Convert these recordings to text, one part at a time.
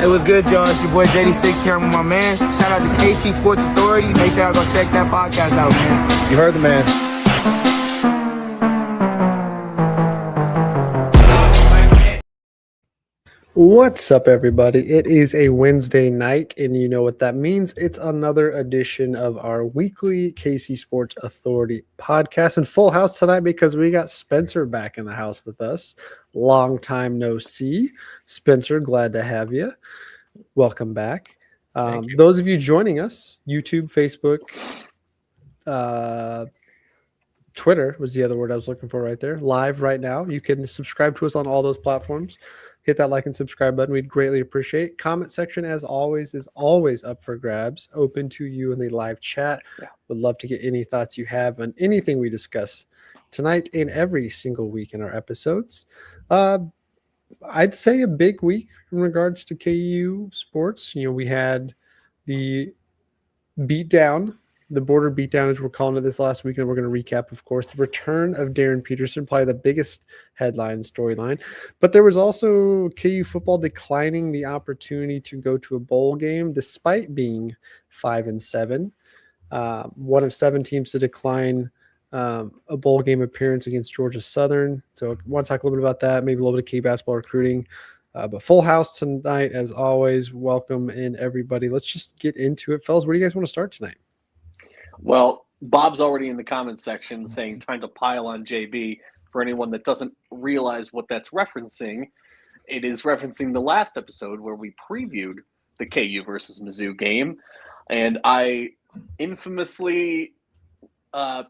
It was good, y'all. It's your boy JD6 here. I'm with my man. Shout out to KC Sports Authority. Make sure y'all go check that podcast out, man. You heard the man. What's up, everybody? It is a Wednesday night, and you know what that means. It's another edition of our weekly KC Sports Authority podcast. And full house tonight because we got Spencer back in the house with us. Long time no see. Spencer, glad to have you. Welcome back. Those of you joining us, YouTube, Facebook, Twitter was the other word I was looking for right there. Live right now. You can subscribe to us on all those platforms. Hit that like and subscribe button. We'd greatly appreciate. Comment section, as always, is always up for grabs. Open to you in the live chat. Would love to get any thoughts you have on anything we discuss tonight and every single week in our episodes. I'd say a big week in regards to KU sports. You know, we had the beatdown. The border beatdown, as we're calling it, this last week, and we're going to recap, of course, the return of Darryn Peterson, probably the biggest headline storyline. But there was also KU football declining the opportunity to go to a bowl game, despite being 5-7. One of 7 teams to decline a bowl game appearance against Georgia Southern. So I want to talk a little bit about that, maybe a little bit of KU basketball recruiting. But full house tonight, as always. Welcome in, everybody. Let's just get into it. Fellas, where do you guys want to start tonight? Well, Bob's already in the comments section saying time to pile on JB. For anyone that doesn't realize what that's referencing, it is referencing the last episode where we previewed the KU versus Mizzou game. And I infamously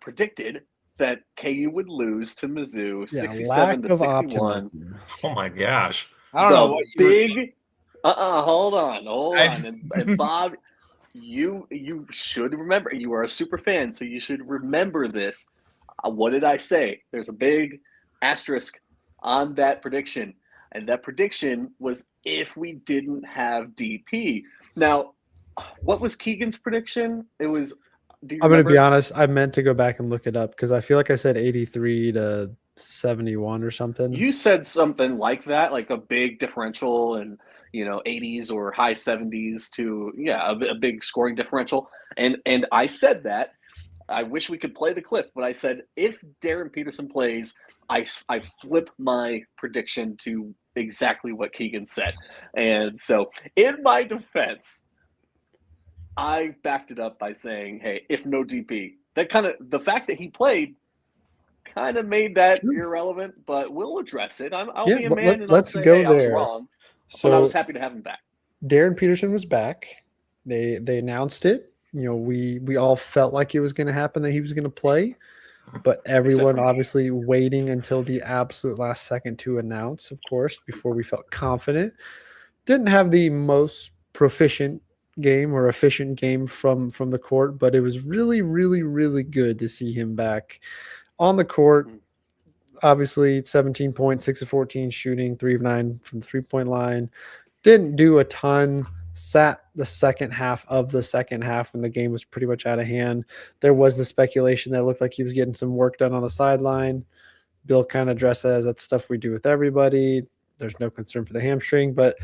predicted that KU would lose to Mizzou 67-61. Oh my gosh. I don't know what big hold on. And Bob, you should remember, you are a super fan, so you should remember this. What did I say? There's a big asterisk on that prediction, and that prediction was if we didn't have DP. Now, what was Keegan's prediction? It was, I'm going to be honest, I meant to go back and look it up because I feel like I said 83-71 or something. You said something like that, like a big differential, and 80s or high 70s to a big scoring differential. And I said that. I wish we could play the clip, but I said if Darryn Peterson plays, I flip my prediction to exactly what Keegan said. And so in my defense, I backed it up by saying, hey, if no DP, the fact that he played kind of made that irrelevant, but we'll address it. I'll be a man and let's I'll say, go hey, there. I was wrong. So but I was happy to have him back. Darryn Peterson was back. They announced it. We all felt like it was going to happen, that he was going to play, but everyone obviously waiting until the absolute last second to announce, of course, before we felt confident. Didn't have the most proficient game or efficient game from the court, but it was really, really, really good to see him back on the court. Obviously, 17 points, 6 of 14 shooting, 3 of 9 from the three-point line. Didn't do a ton. Sat the second half of the second half when the game was pretty much out of hand. There was the speculation that it looked like he was getting some work done on the sideline. Bill kind of addressed that as that's stuff we do with everybody. There's no concern for the hamstring. But,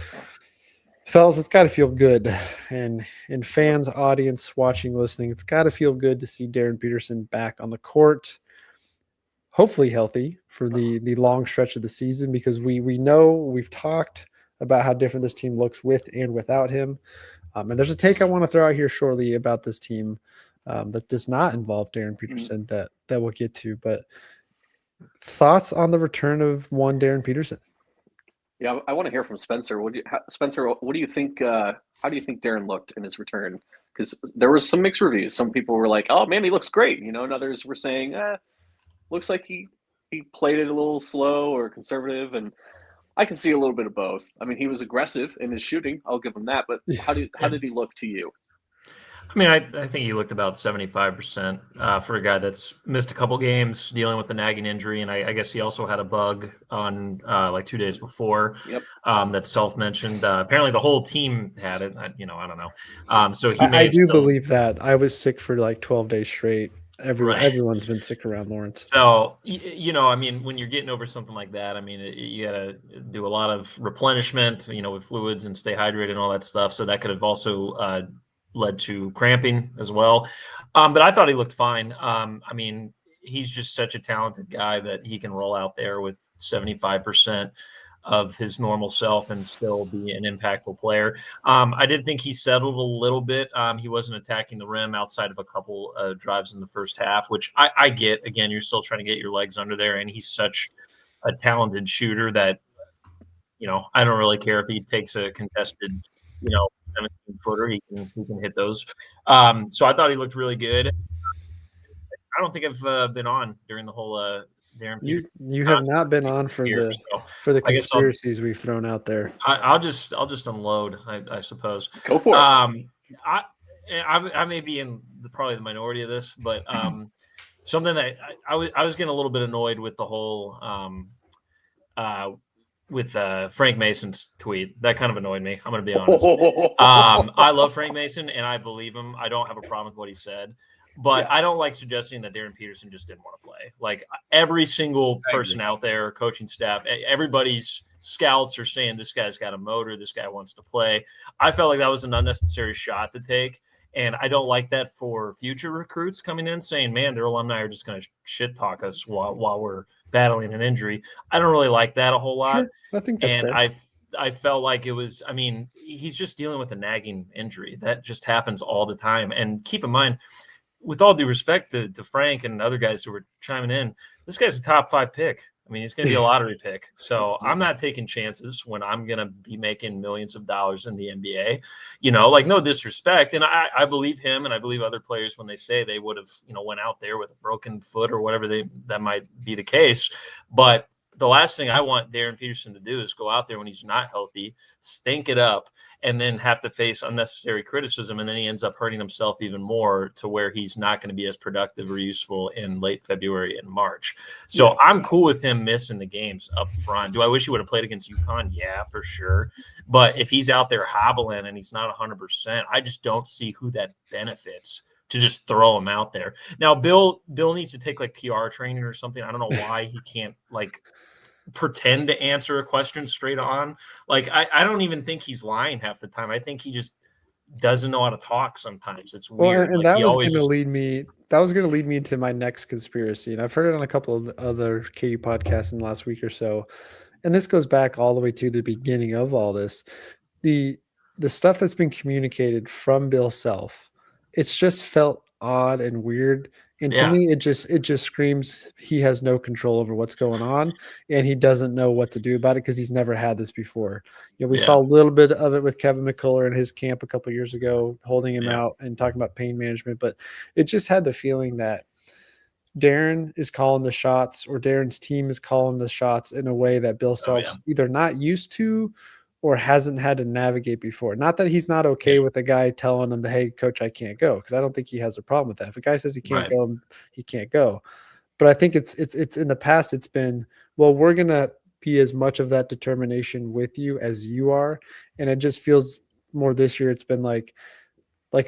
fellas, it's got to feel good. And fans, audience, watching, listening, it's got to feel good to see Darryn Peterson back on the court. Hopefully healthy for the long stretch of the season, because we know we've talked about how different this team looks with and without him. And there's a take I want to throw out here shortly about this team that does not involve Darryn Peterson that we'll get to. But thoughts on the return of one Darryn Peterson? Yeah, I want to hear from Spencer. Spencer, what do you think? How do you think Darryn looked in his return? Because there was some mixed reviews. Some people were like, "Oh man, he looks great," and others were saying, looks like he played it a little slow or conservative, and I can see a little bit of both. I mean, he was aggressive in his shooting. I'll give him that. But how did he look to you? I mean, I think he looked about 75% for a guy that's missed a couple games dealing with the nagging injury, and I guess he also had a bug on like 2 days before. Yep. That self-mentioned. Apparently, the whole team had it. I don't know. So I do believe that I was sick for like 12 days straight. Everyone's been sick around Lawrence. So, I mean, when you're getting over something like that, I mean, you got to do a lot of replenishment, with fluids and stay hydrated and all that stuff. So that could have also led to cramping as well. But I thought he looked fine. I mean, he's just such a talented guy that he can roll out there with 75% of his normal self and still be an impactful player. I did think he settled a little bit. He wasn't attacking the rim outside of a couple drives in the first half, which I get. Again, you're still trying to get your legs under there, and he's such a talented shooter that, I don't really care if he takes a contested, 17-footer. He can hit those. So I thought he looked really good. I don't think I've been on during the whole Darryn Peterson. You have not been on for the conspiracies we've thrown out there. I'll just unload, I suppose. Go for it. I may be in probably the minority of this, but something that I was getting a little bit annoyed with the whole with Frank Mason's tweet. That kind of annoyed me. I'm going to be honest. I love Frank Mason and I believe him. I don't have a problem with what he said. But I don't like suggesting that Darryn Peterson just didn't want to play. Like every single person out there, coaching staff, everybody's scouts are saying this guy's got a motor, this guy wants to play. I felt like that was an unnecessary shot to take. And I don't like that for future recruits coming in saying, man, their alumni are just going to shit talk us while we're battling an injury. I don't really like that a whole lot. Sure. I think that's fair. I felt like it was, I mean, he's just dealing with a nagging injury. That just happens all the time. And keep in mind, with all due respect to Frank and other guys who were chiming in, this guy's a top 5 pick. I mean, he's going to be a lottery pick. So I'm not taking chances when I'm going to be making millions of dollars in the NBA, like no disrespect. And I believe him and I believe other players when they say they would have, went out there with a broken foot or whatever that might be the case. But the last thing I want Darryn Peterson to do is go out there when he's not healthy, stink it up, and then have to face unnecessary criticism. And then he ends up hurting himself even more to where he's not going to be as productive or useful in late February and March. So I'm cool with him missing the games up front. Do I wish he would have played against UConn? Yeah, for sure. But if he's out there hobbling and he's not 100%, I just don't see who that benefits to just throw him out there. Now, Bill needs to take like PR training or something. I don't know why he can't pretend to answer a question straight on. Like, I don't even think he's lying half the time. I think he just doesn't know how to talk sometimes. It's weird. And that was going to lead me. That was going to lead me to my next conspiracy. And I've heard it on a couple of other KU podcasts in the last week or so. And this goes back all the way to the beginning of all this. The stuff that's been communicated from Bill Self, it's just felt odd and weird. And to me, it just screams he has no control over what's going on, and he doesn't know what to do about it because he's never had this before. We saw a little bit of it with Kevin McCullough in his camp a couple of years ago, holding him out and talking about pain management. But it just had the feeling that Darryn is calling the shots, or Darren's team is calling the shots in a way that Bill Self's either not used to or hasn't had to navigate before. Not that he's not okay with the guy telling him, hey, coach, I can't go. Because I don't think he has a problem with that. If a guy says he can't go, he can't go. But I think it's in the past, it's been, well, we're going to be as much of that determination with you as you are. And it just feels more this year. It's been like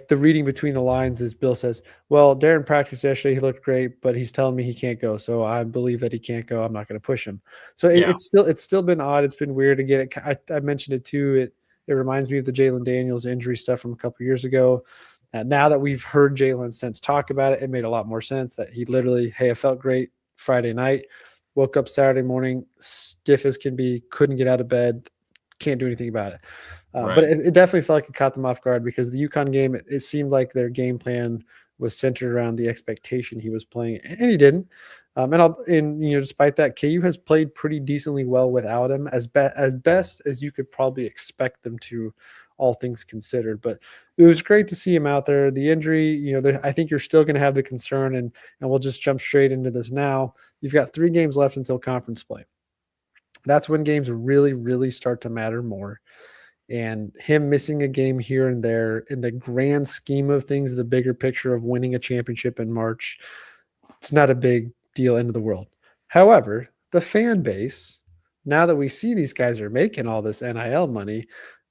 the reading between the lines is Bill says, well, Darryn practiced yesterday. He looked great, but he's telling me he can't go. So I believe that he can't go. I'm not going to push him. So it's still been odd. It's been weird. Again, I mentioned it too. It reminds me of the Jalen Daniels injury stuff from a couple years ago. Now that we've heard Jalen since talk about it, it made a lot more sense that he literally, hey, I felt great Friday night, woke up Saturday morning, stiff as can be, couldn't get out of bed, can't do anything about it. But it definitely felt like it caught them off guard because the UConn game, it seemed like their game plan was centered around the expectation he was playing, and he didn't. Despite that, KU has played pretty decently well without him, as best as you could probably expect them to, all things considered. But it was great to see him out there. The injury, I think you're still going to have the concern, and we'll just jump straight into this now. You've got 3 games left until conference play. That's when games really, really start to matter more. And him missing a game here and there in the grand scheme of things, the bigger picture of winning a championship in March, it's not a big deal into the world. However, the fan base, now that we see these guys are making all this NIL money,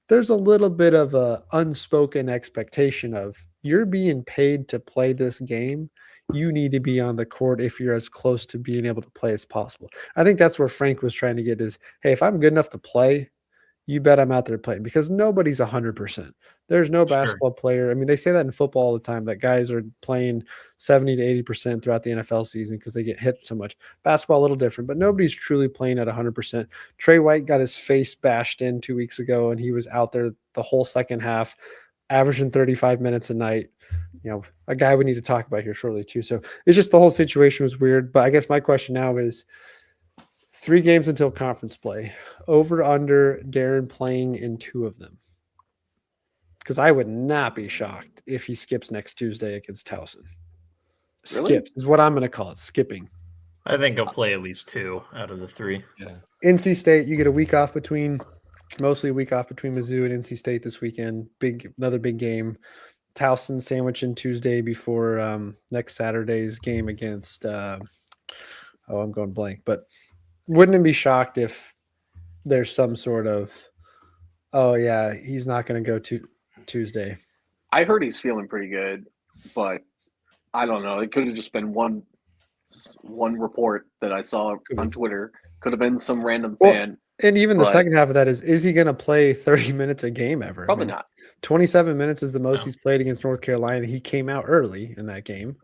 there's a little bit of a unspoken expectation of you're being paid to play this game. you need to be on the court if you're as close to being able to play as possible. I think that's where Frank was trying to get is, hey, if I'm good enough to play, you bet I'm out there playing because nobody's 100%. There's no basketball player. I mean, they say that in football all the time that guys are playing 70 to 80% throughout the NFL season because they get hit so much. Basketball, a little different, but nobody's truly playing at 100%. Trey White got his face bashed in 2 weeks ago, and he was out there the whole second half, averaging 35 minutes a night. You know, a guy we need to talk about here shortly too. So it's just the whole situation was weird. But I guess my question now is 3 games until conference play. Over under Darryn playing in 2 of them. Because I would not be shocked if he skips next Tuesday against Towson. Really? Skips is what I'm going to call it, skipping. I think he'll play at least 2 out of the 3. Yeah. NC State, you get a week off mostly a week off between Mizzou and NC State this weekend. Another big game. Towson sandwiching Tuesday before next Saturday's game against I'm going blank, but wouldn't it be shocked if there's some sort of, oh yeah, he's not going to go to Tuesday? I heard he's feeling pretty good, but I don't know. It could have just been one report that I saw on Twitter. Could have been some random fan. And even the second half of that is he going to play 30 minutes a game ever? Probably not. 27 minutes is the most he's played against North Carolina. He came out early in that game.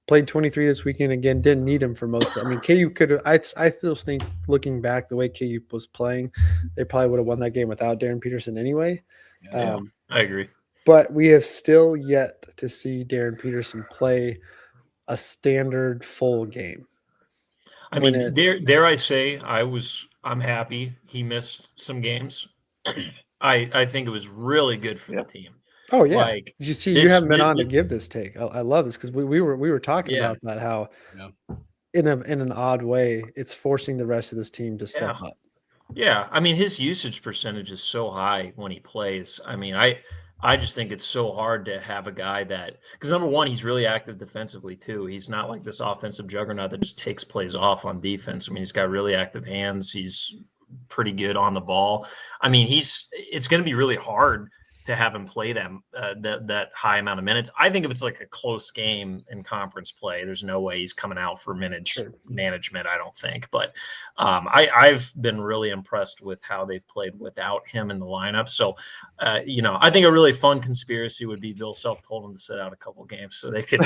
Played 23 this weekend again. Didn't need him for most. I mean, KU could have. I still think looking back, the way KU was playing, they probably would have won that game without Darryn Peterson anyway. Yeah, I agree. But we have still yet to see Darryn Peterson play a standard full game. I mean, dare I say, I'm happy he missed some games. I think it was really good for the team. Oh yeah, like, you see, you haven't been on to give this take. I love this because we were talking about that, how in an odd way it's forcing the rest of this team to step up. Yeah, I mean his usage percentage is so high when he plays. I mean, I just think it's so hard to have a guy that, because number one, he's really active defensively too. He's not like this offensive juggernaut that just takes plays off on defense. I mean, he's got really active hands. He's pretty good on the ball. I mean, it's going to be really hard to have him play that high amount of minutes. I think if it's like a close game in conference play, there's no way he's coming out for minutes management, I don't think. But I've been really impressed with how they've played without him in the lineup. So, I think a really fun conspiracy would be Bill Self told him to sit out a couple games so they could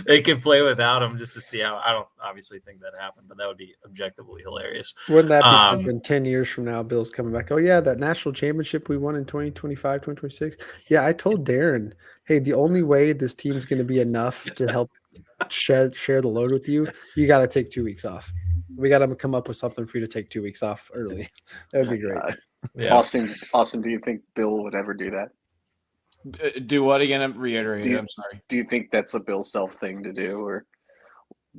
they could play without him just to see how. I don't obviously think that happened, but that would be objectively hilarious. Wouldn't that be something 10 years from now? Bill's coming back. Oh yeah, that national championship we won in 2025, 2026. Yeah, I told Darryn, hey, the only way this team's going to be enough to help share the load with you, you got to take 2 weeks off. We got to come up with something for you to take 2 weeks off early. That would be great. Yeah. Austin, do you think Bill would ever do that? Do what again? I'm reiterating. I'm sorry. Do you think that's a Bill Self thing to do, or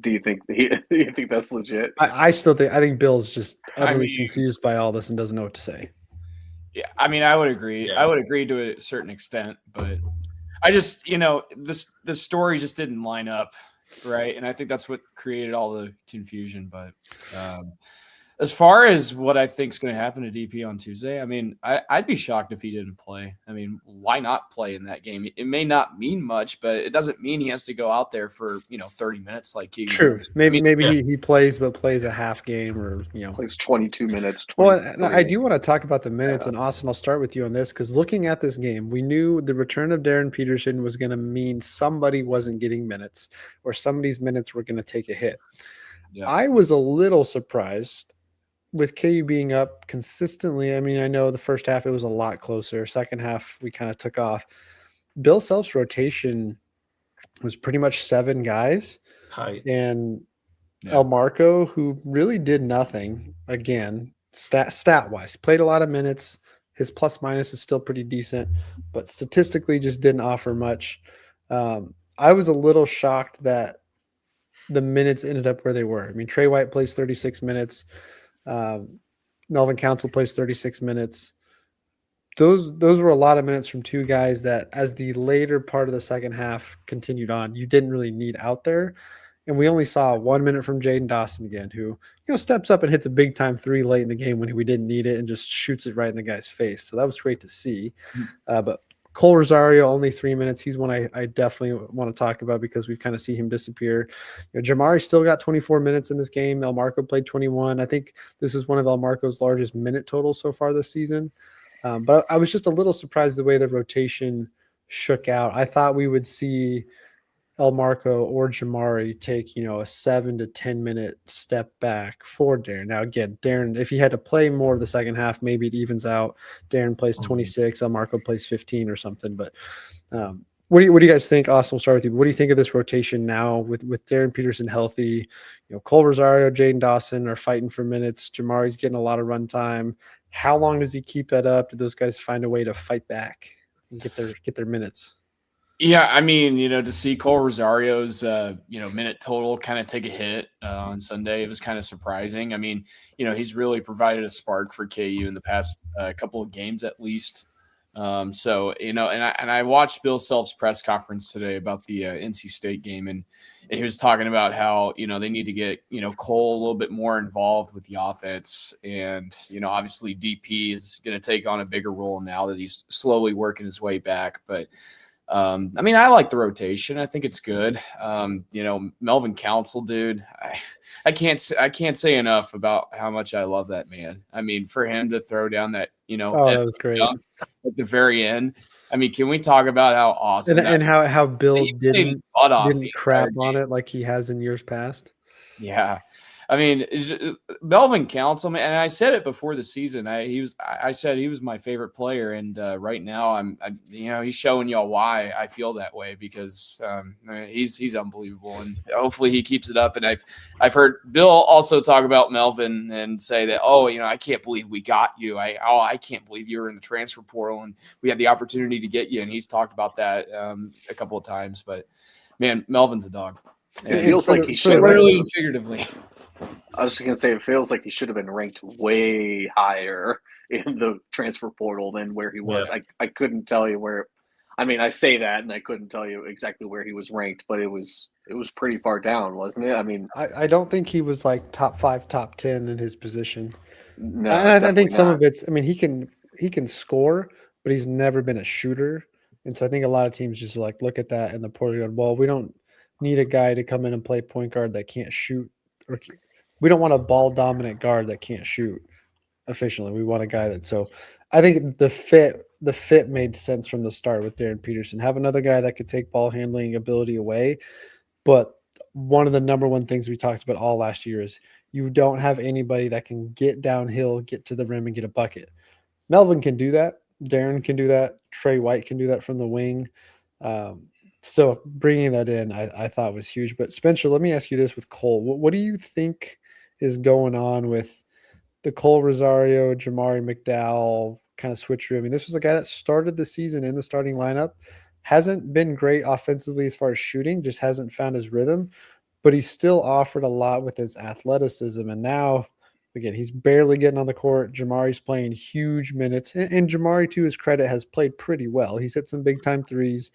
do you think that's legit? I think Bill's just utterly confused by all this and doesn't know what to say. Yeah, I mean, I would agree. Yeah. I would agree to a certain extent, but I just, the story just didn't line up, right? And I think that's what created all the confusion. But as far as what I think is going to happen to DP on Tuesday, I mean, I'd be shocked if he didn't play. I mean, why not play in that game? It may not mean much, but it doesn't mean he has to go out there for 30 minutes like he. True. Maybe he plays, but plays a half game or plays 22 minutes. Well, I do want to talk about the minutes, and Austin, I'll start with you on this because looking at this game, we knew the return of Darryn Peterson was going to mean somebody wasn't getting minutes or somebody's minutes were going to take a hit. Yeah. I was a little surprised with KU being up consistently. I mean, I know the first half it was a lot closer. Second half we kind of took off. Bill Self's rotation was pretty much 7 guys. And El Marco, who really did nothing, again, stat-wise, played a lot of minutes. His plus minus is still pretty decent, but statistically just didn't offer much. I was a little shocked that the minutes ended up where they were. I mean, Trey White plays 36 minutes. Melvin Council plays 36 minutes. Those were a lot of minutes from 2 guys that, as the later part of the second half continued on, you didn't really need out there. And we only saw 1 minute from Jaden Dawson again, who steps up and hits a big time 3 late in the game when we didn't need it and just shoots it right in the guy's face. So that was great to see. But Cole Rosario, only 3 minutes. He's one I definitely want to talk about because we've kind of seen him disappear. Jamari still got 24 minutes in this game. El Marco played 21. I think this is one of El Marco's largest minute totals so far this season. But I was just a little surprised the way the rotation shook out. I thought we would see El Marco or Jamari take, a 7 to 10 minute step back for Darryn. Now, again, Darryn, if he had to play more of the second half, maybe it evens out. Darryn plays 26, El Marco plays 15 or something. But what do you guys think? Austin, we'll start with you. What do you think of this rotation now with Darryn Peterson healthy? Cole Rosario, Jaden Dawson are fighting for minutes. Jamari's getting a lot of run time. How long does he keep that up? Do those guys find a way to fight back and get their minutes? Yeah, I mean, to see Cole Rosario's, minute total kind of take a hit on Sunday, it was kind of surprising. I mean, he's really provided a spark for KU in the past couple of games at least. And I watched Bill Self's press conference today about the NC State game, and he was talking about how, they need to get, Cole a little bit more involved with the offense. And, obviously DP is going to take on a bigger role now that he's slowly working his way back. But I like the rotation. I think it's good. Melvin Council, dude, I can't say enough about how much I love that man. I mean, for him to throw down that, that was great at the very end. I mean, can we talk about how awesome and how Bill didn't crap on game. it like he has in years past? Yeah. I mean, Melvin Council, and I said it before the season. I said he was my favorite player, and right now he's showing y'all why I feel that way because he's unbelievable, and hopefully he keeps it up. And I've heard Bill also talk about Melvin and say that I can't believe we got you. I can't believe you were in the transfer portal and we had the opportunity to get you. And he's talked about that a couple of times. But man, Melvin's a dog. It feels like he should literally and figuratively. I was just going to say, it feels like he should have been ranked way higher in the transfer portal than where he was. Yeah. I couldn't tell you where. I mean, I say that, and I couldn't tell you exactly where he was ranked, but it was pretty far down, wasn't it? I mean, I don't think he was like top 5, top 10 in his position. No, and I think some of it's. I mean, he can score, but he's never been a shooter, and so I think a lot of teams just look at that in the portal. Well, we don't need a guy to come in and play point guard that can't shoot, or we don't want a ball dominant guard that can't shoot efficiently. We want a guy that. So I think the fit made sense from the start with Darryn Peterson. Have another guy that could take ball handling ability away. But one of the number one things we talked about all last year is you don't have anybody that can get downhill, get to the rim, and get a bucket. Melvin can do that. Darryn can do that. Trey White can do that from the wing. So bringing that in, I thought was huge. But Spencer, let me ask you this with Cole. What do you think is going on with the Cole Rosario, Jamari McDowell kind of switcheroo? I mean, this was a guy that started the season in the starting lineup, hasn't been great offensively as far as shooting, just hasn't found his rhythm, but he's still offered a lot with his athleticism. And now, again, he's barely getting on the court. Jamari's playing huge minutes. And Jamari, to his credit, has played pretty well. He's hit some big-time threes,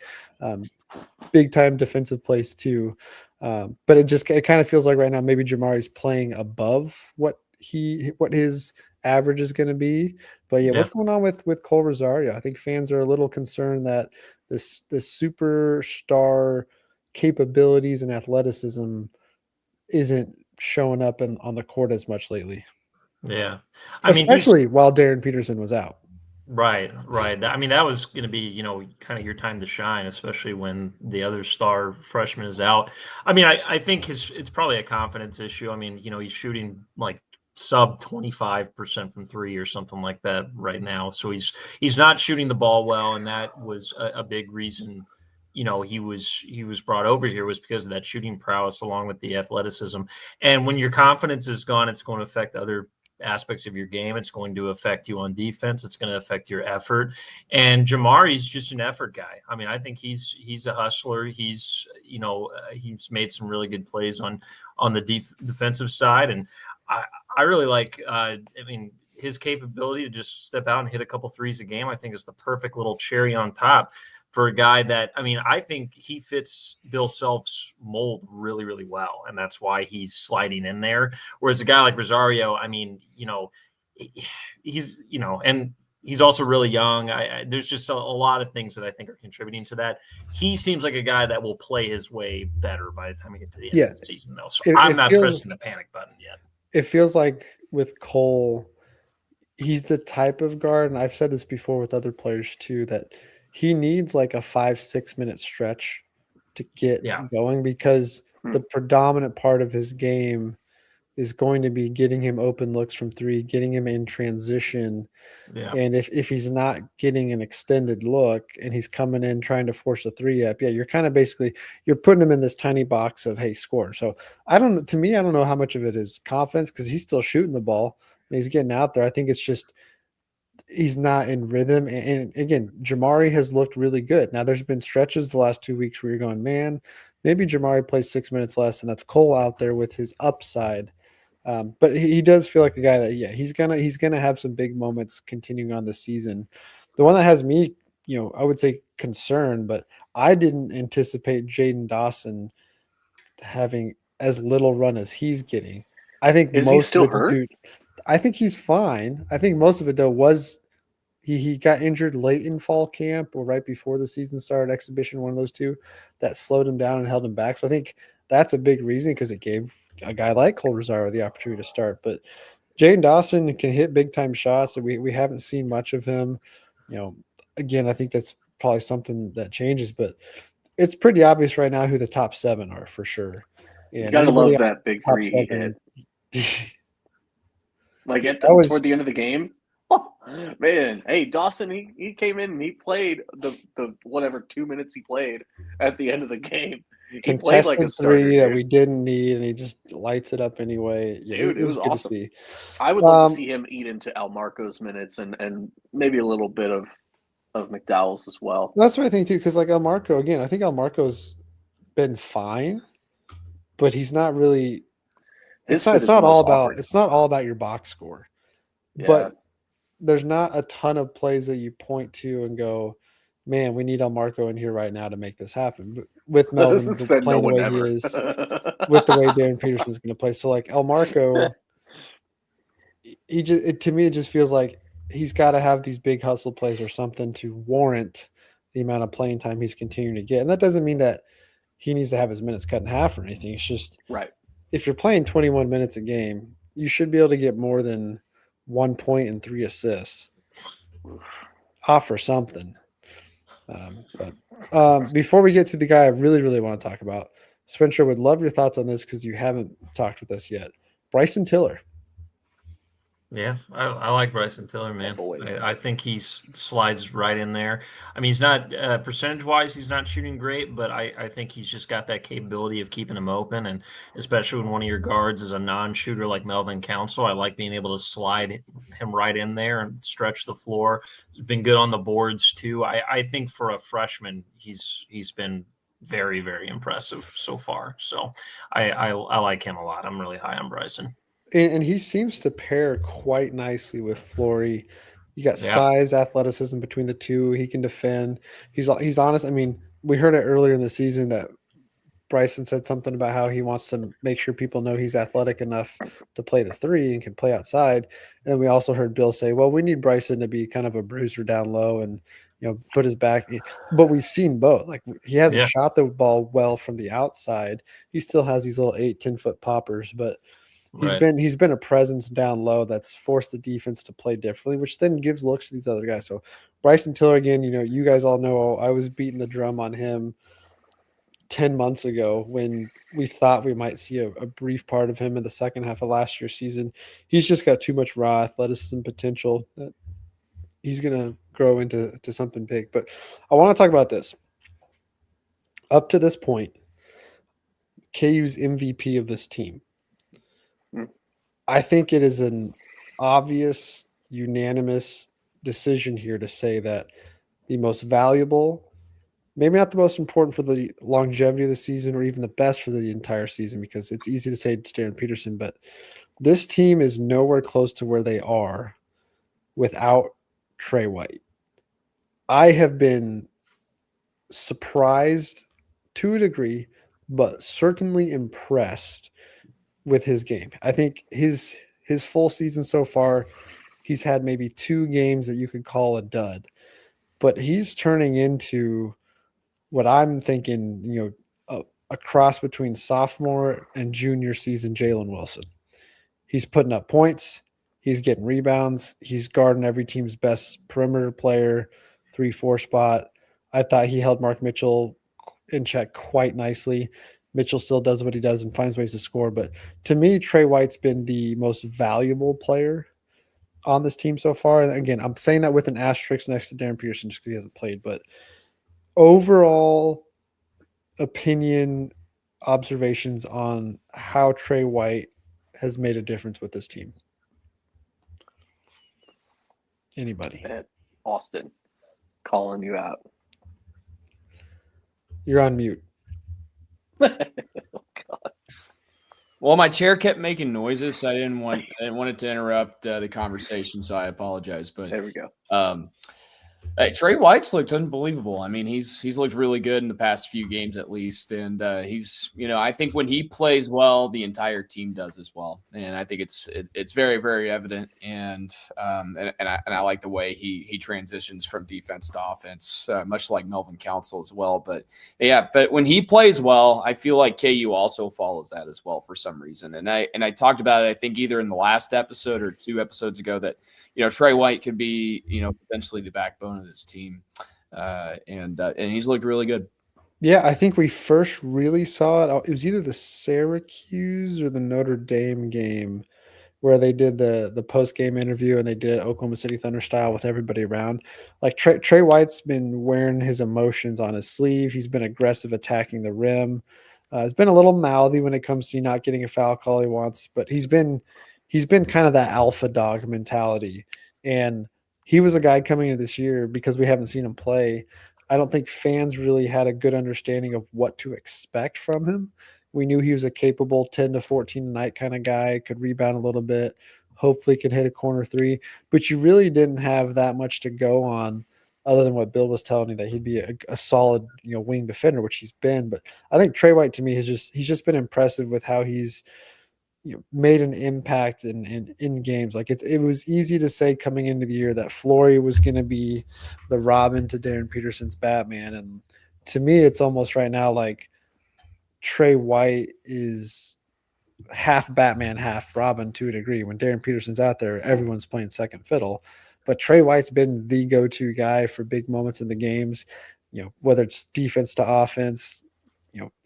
big-time defensive plays too. But it kind of feels like right now maybe Jamari's playing above what his average is going to be. But yeah, what's going on with Cole Rosario? I think fans are a little concerned that this superstar capabilities and athleticism isn't showing up on the court as much lately. Yeah, especially while Darryn Peterson was out. Right. I mean, that was going to be, kind of your time to shine, especially when the other star freshman is out. I mean, I think it's probably a confidence issue. I mean, he's shooting like sub 25% from three or something like that right now. So he's not shooting the ball well, and that was a big reason. He was brought over here was because of that shooting prowess along with the athleticism. And when your confidence is gone, it's going to affect other aspects of your game. It's going to affect you on defense. It's going to affect your effort. And Jamari's just an effort guy. I mean, I think he's a hustler. He's made some really good plays on the defensive side. And I really like, his capability to just step out and hit a couple threes a game, I think is the perfect little cherry on top for a guy that, I think he fits Bill Self's mold really, really well. And that's why he's sliding in there. Whereas a guy like Rosario, he's, and he's also really young. There's just a lot of things that I think are contributing to that. He seems like a guy that will play his way better by the time we get to the end of the season, though. So I'm not pressing the panic button yet. It feels like with Cole, he's the type of guard, and I've said this before with other players too, that he needs like a 5-6 minute stretch to get going, because the predominant part of his game is going to be getting him open looks from three, getting him in transition. Yeah. And if he's not getting an extended look and he's coming in trying to force a three up, you're kind of basically, you're putting him in this tiny box of, hey, score. So I don't know how much of it is confidence, because he's still shooting the ball and he's getting out there. I think it's just, he's not in rhythm. And again, Jamari has looked really good. Now there's been stretches the last 2 weeks where you're going, man, maybe Jamari plays 6 minutes less, and that's Cole out there with his upside. But he does feel like a guy that, he's gonna have some big moments continuing on this season. The one that has me, I would say concerned, but I didn't anticipate Jaden Dawson having as little run as he's getting. I think he still hurt? I think he's fine. I think most of it though was he got injured late in fall camp or right before the season started, exhibition, one of those two, that slowed him down and held him back. So I think that's a big reason, because it gave a guy like Cole Rosario the opportunity to start. But Jaden Dawson can hit big time shots, and we haven't seen much of him. Again, I think that's probably something that changes, but it's pretty obvious right now who the top 7 are for sure. And you gotta love that big three he hit. Like toward the end of the game. Oh, man, hey, Dawson, he came in and he played the whatever 2 minutes he played at the end of the game. He played like a starter, three that we didn't need, and he just lights it up anyway. Yeah, it was good awesome to see. I would love to see him eat into Al Marco's minutes and maybe a little bit of McDowell's as well. That's what I think too, because like Al Marco, again, I think Al Marco's been fine, but he's not really. It's not all about your box score, but there's not a ton of plays that you point to and go, man, we need Al Marco in here right now to make this happen. But with Melvin playing the way he is, with the way Darryn Peterson's going to play, so like Al Marco, to me it just feels like he's got to have these big hustle plays or something to warrant the amount of playing time he's continuing to get. And that doesn't mean that he needs to have his minutes cut in half or anything. It's just if you're playing 21 minutes a game, you should be able to get more than 1 point and 3 assists. Offer something. But before we get to the guy I really, really want to talk about, Spencer, would love your thoughts on this because you haven't talked with us yet. Bryson Tiller. Yeah, I like Bryson Tiller, man. I think he slides right in there. I mean, he's not percentage-wise, he's not shooting great, but I think he's just got that capability of keeping him open, and especially when one of your guards is a non-shooter like Melvin Council, I like being able to slide him right in there and stretch the floor. He's been good on the boards too. I think for a freshman, he's been very, very impressive so far. So I like him a lot. I'm really high on Bryson. And he seems to pair quite nicely with Flory. You got size, athleticism between the two. He can defend. He's honest. I mean, we heard it earlier in the season that Bryson said something about how he wants to make sure people know he's athletic enough to play the three and can play outside. And we also heard Bill say, well, we need Bryson to be kind of a bruiser down low and, put his back. But we've seen both. Like, he hasn't shot the ball well from the outside. He still has these little 8-10 foot poppers, but he's been a presence down low that's forced the defense to play differently, which then gives looks to these other guys. So Bryson Tiller, again, you guys all know I was beating the drum on him 10 months ago when we thought we might see a brief part of him in the second half of last year's season. He's just got too much raw athleticism potential that he's going to grow into something big. But I want to talk about this. Up to this point, KU's MVP of this team. I think it is an obvious, unanimous decision here to say that the most valuable, maybe not the most important for the longevity of the season or even the best for the entire season, because it's easy to say it's Darryn Peterson, but this team is nowhere close to where they are without Trey White. I have been surprised to a degree, but certainly impressed with his game. I think his full season so far he's had maybe 2 games that you could call a dud, but he's turning into what I'm thinking, a cross between sophomore and junior season Jalen Wilson. He's putting up points. He's getting rebounds. He's guarding every team's best perimeter player, 3-4 spot. I thought he held Mark Mitchell in check quite nicely. Mitchell still does what he does and finds ways to score. But to me, Trey White's been the most valuable player on this team so far. And again, I'm saying that with an asterisk next to Darryn Peterson just because he hasn't played. But overall opinion, observations on how Trey White has made a difference with this team. Anybody? Austin, calling you out. You're on mute. Oh, God. Well, my chair kept making noises, so I didn't want it to interrupt the conversation, so I apologize. But There we go. Trey White's looked unbelievable. I mean, he's looked really good in the past few games at least, and he's I think when he plays well, the entire team does as well, and I think it's very, very evident. And I like the way he transitions from defense to offense, much like Melvin Council as well. But when he plays well, I feel like KU also follows that as well for some reason. And I talked about it, I think either in the last episode or 2 episodes ago, that Trey White could be potentially the backbone of this team, and he's looked really good. Yeah, I think we first really saw it. It was either the Syracuse or the Notre Dame game where they did the post game interview, and they did it Oklahoma City Thunder style with everybody around. Like Trey White's been wearing his emotions on his sleeve. He's been aggressive attacking the rim. He's been a little mouthy when it comes to not getting a foul call he wants, but he's been kind of that alpha dog mentality. And he was a guy coming into this year, because we haven't seen him play, I don't think fans really had a good understanding of what to expect from him. We knew he was a capable 10 to 14 a night kind of guy, could rebound a little bit, hopefully could hit a corner 3, but you really didn't have that much to go on other than what Bill was telling you, that he'd be a solid, wing defender, which he's been. But I think Trey White, to me, he's just been impressive with how he's made an impact in games. Like it was easy to say coming into the year that Flory was going to be the Robin to Darryn Peterson's Batman. And to me, it's almost right now like Trey White is half Batman, half Robin to a degree. When Darryn Peterson's out there, everyone's playing second fiddle. But Trey White's been the go-to guy for big moments in the games, whether it's defense to offense,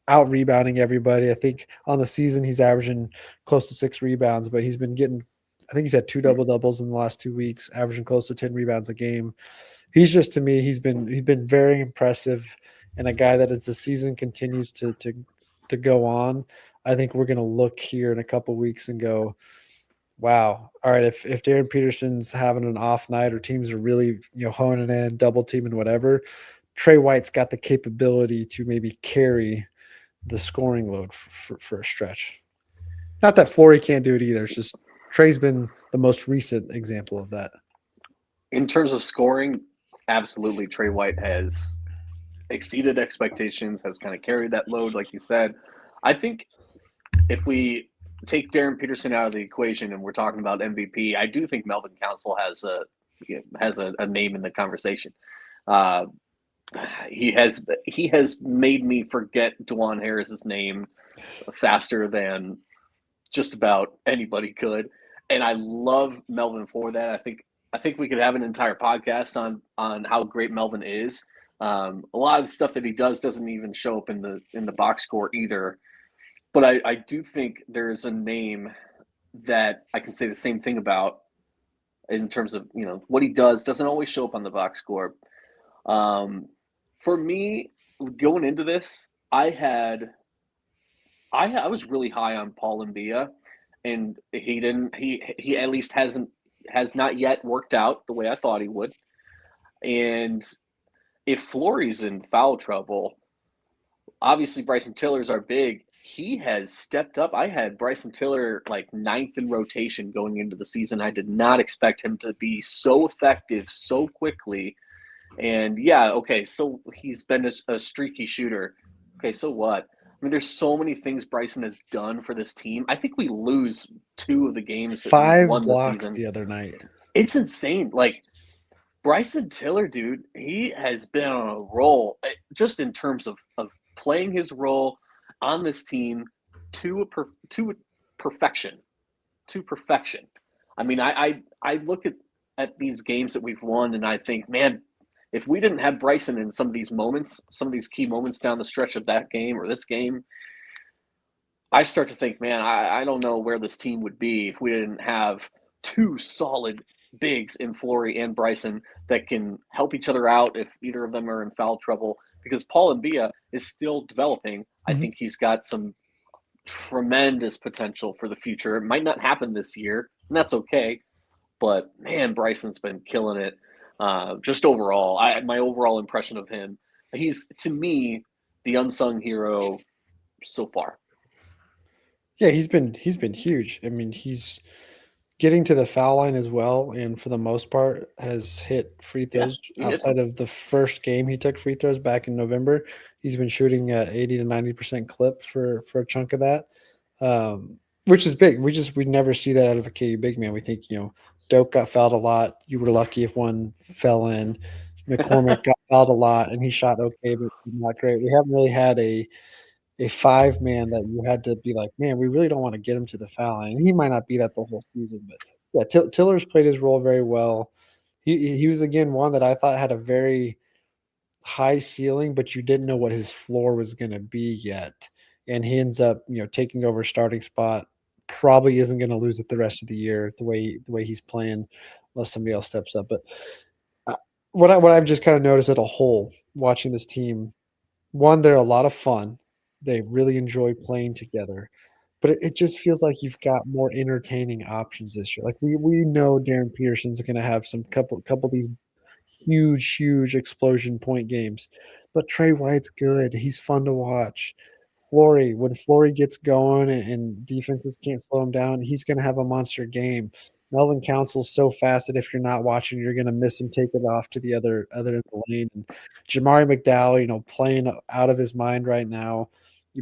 out rebounding everybody. I think on the season he's averaging close to 6 rebounds, but he's been getting, I think he's had 2 double-doubles in the last 2 weeks, averaging close to 10 rebounds a game. He's just, to me, he's been very impressive, and a guy that as the season continues to go on, I think we're going to look here in a couple of weeks and go, wow, all right, if Darryn Peterson's having an off night or teams are really honing in, double teaming, whatever, Trey White's got the capability to maybe carry the scoring load for a stretch. Not that Flory can't do it either. It's just Trey's been the most recent example of that. In terms of scoring, absolutely, Trey White has exceeded expectations, has kind of carried that load, like you said. I think if we take Darryn Peterson out of the equation and we're talking about MVP, I do think Melvin Council has a name in the conversation. He has made me forget Dwan Harris's name faster than just about anybody could, and I love Melvin for that. I think we could have an entire podcast on how great Melvin is. A lot of the stuff that he doesn't even show up in the box score either. But I do think there's a name that I can say the same thing about in terms of what he doesn't always show up on the box score. For me, going into this, I was really high on Paul Mbia, and he at least has not yet worked out the way I thought he would. And if Flory's in foul trouble, obviously Bryson Tiller's our big. He has stepped up. I had Bryson Tiller like 9th in rotation going into the season. I did not expect him to be so effective so quickly. And yeah, okay, so he's been a streaky shooter. Okay, so what? I mean, there's so many things Bryson has done for this team. I think we lose 2 of the games. 5 won blocks this season. the other night. It's insane. Like Bryson Tiller, dude, he has been on a roll just in terms of playing his role on this team to perfection. To perfection. I mean, I look at these games that we've won and I think, man, if we didn't have Bryson in some of these moments, some of these key moments down the stretch of that game or this game, I start to think, man, I don't know where this team would be if we didn't have two solid bigs in Flory and Bryson that can help each other out if either of them are in foul trouble. Because Paul Mbia is still developing. I think he's got some tremendous potential for the future. It might not happen this year, and that's okay. But man, Bryson's been killing it. Just overall, my overall impression of him, he's to me the unsung hero so far. Yeah, he's been huge. I mean, he's getting to the foul line as well, and for the most part has hit free throws outside of the first game he took free throws back in November. He's been shooting at 80 to 90% clip for a chunk of that, which is big. We never see that out of a KU big man. We think, Doak got fouled a lot. You were lucky if one fell in. McCormick got fouled a lot, and he shot okay, but not great. We haven't really had a five-man that you had to be like, man, we really don't want to get him to the foul line. He might not be that the whole season, but yeah, Tiller's played his role very well. He was, again, one that I thought had a very high ceiling, but you didn't know what his floor was going to be yet. And he ends up, taking over starting spot. Probably isn't going to lose it the rest of the year the way he's playing, unless somebody else steps up. But what I've just kind of noticed as a whole watching this team, one, they're a lot of fun. They really enjoy playing together, but it just feels like you've got more entertaining options this year. Like we know Darryn Peterson's going to have some couple of these huge explosion point games, but Trey White's good. He's fun to watch. When Flory gets going and defenses can't slow him down, he's going to have a monster game. Melvin Council's so fast that if you're not watching, you're going to miss him take it off to the other end of the lane. And Jamari McDowell, playing out of his mind right now,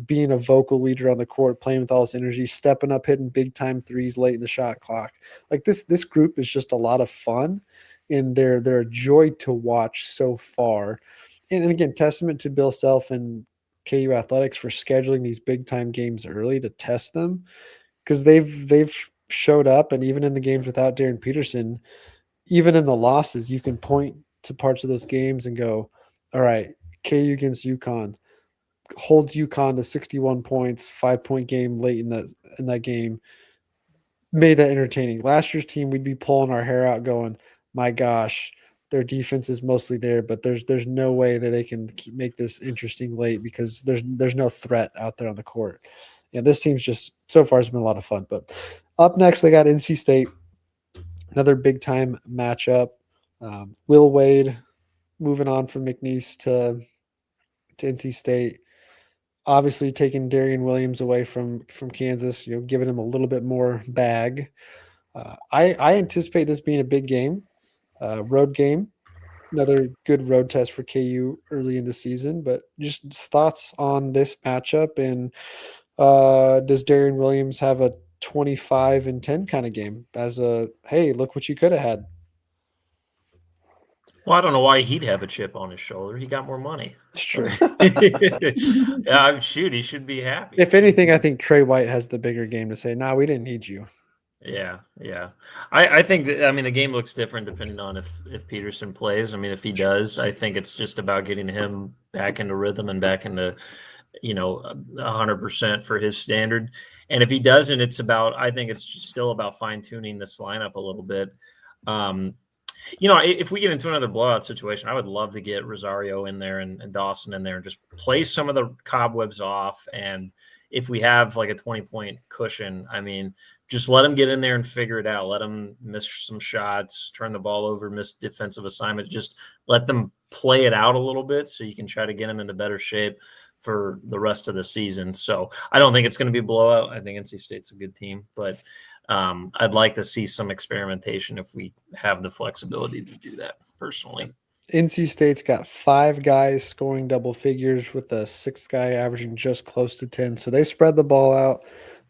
being a vocal leader on the court, playing with all his energy, stepping up, hitting big time threes late in the shot clock. Like this group is just a lot of fun, and they're a joy to watch so far. And again, testament to Bill Self and KU Athletics for scheduling these big time games early to test them, because they've showed up, and even in the games without Darryn Peterson, even in the losses, you can point to parts of those games and go, all right, KU against UConn holds UConn to 61 points, 5-point game late in that game, made that entertaining. Last year's team, we'd be pulling our hair out going, my gosh, their defense is mostly there, but there's no way that they can make this interesting late because there's no threat out there on the court. And this team's just so far has been a lot of fun. But up next, they got NC State, another big time matchup. Will Wade moving on from McNeese to NC State, obviously taking Darian Williams away from Kansas, giving him a little bit more bag. I anticipate this being a big game. Road game, another good road test for KU early in the season. But just thoughts on this matchup, and does Darian Williams have a 25-10 kind of game as a, hey, look what you could have had? Well, I don't know why he'd have a chip on his shoulder. He got more money. It's true. Yeah, shoot, he should be happy. If anything, I think Trey White has the bigger game to say, we didn't need you. Yeah. I think that, the game looks different depending on if Peterson plays. If he does, I think it's just about getting him back into rhythm and back into, 100% for his standard. And if he doesn't, I think it's still about fine tuning this lineup a little bit. If we get into another blowout situation, I would love to get Rosario in there and Dawson in there and just play some of the cobwebs off. And if we have like a 20-point cushion, just let them get in there and figure it out. Let them miss some shots, turn the ball over, miss defensive assignments. Just let them play it out a little bit so you can try to get them into better shape for the rest of the season. So I don't think it's going to be a blowout. I think NC State's a good team, but I'd like to see some experimentation if we have the flexibility to do that personally. NC State's got 5 guys scoring double figures with a 6th guy averaging just close to 10. So they spread the ball out.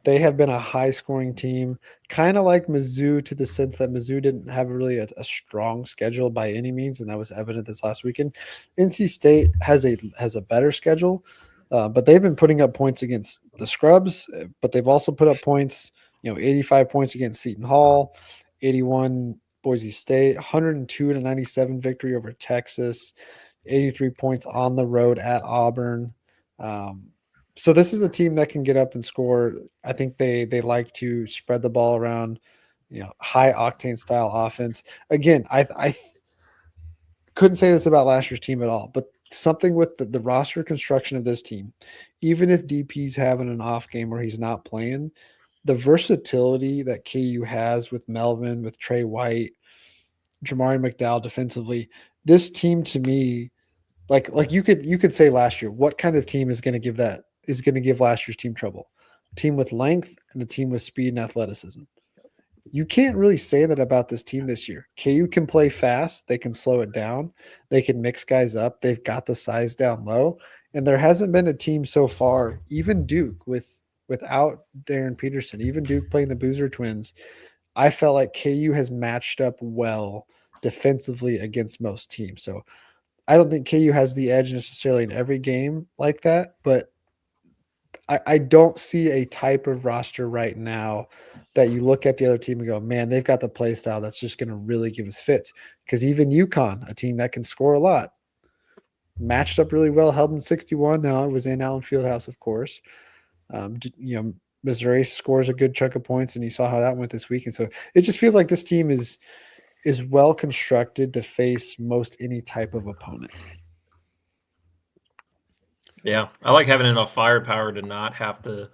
They have been a high-scoring team, kind of like Mizzou, to the sense that Mizzou didn't have really a strong schedule by any means, and that was evident this last weekend. NC State has a better schedule, but they've been putting up points against the scrubs, but they've also put up points, 85 points against Seton Hall, 81 Boise State, 102-97 victory over Texas, 83 points on the road at Auburn. So this is a team that can get up and score. I think they like to spread the ball around, high octane style offense. Again, I couldn't say this about last year's team at all, but something with the roster construction of this team, even if DP's having an off game where he's not playing, the versatility that KU has with Melvin, with Trey White, Jamari McDowell defensively, this team to me, like you could say last year, what kind of team is going to give last year's team trouble? A team with length and a team with speed and athleticism. You can't really say that about this team this year. KU can play fast. They can slow it down. They can mix guys up. They've got the size down low. And there hasn't been a team so far, even Duke without Darryn Peterson, even Duke playing the Boozer Twins, I felt like KU has matched up well defensively against most teams. So I don't think KU has the edge necessarily in every game like that, but I don't see a type of roster right now that you look at the other team and go, man, they've got the play style that's just going to really give us fits. Because even UConn, a team that can score a lot, matched up really well, held them 61. Now it was in Allen Fieldhouse, of course. Missouri scores a good chunk of points, and you saw how that went this week. And so it just feels like this team is well constructed to face most any type of opponent. Yeah, I like having enough firepower to not have to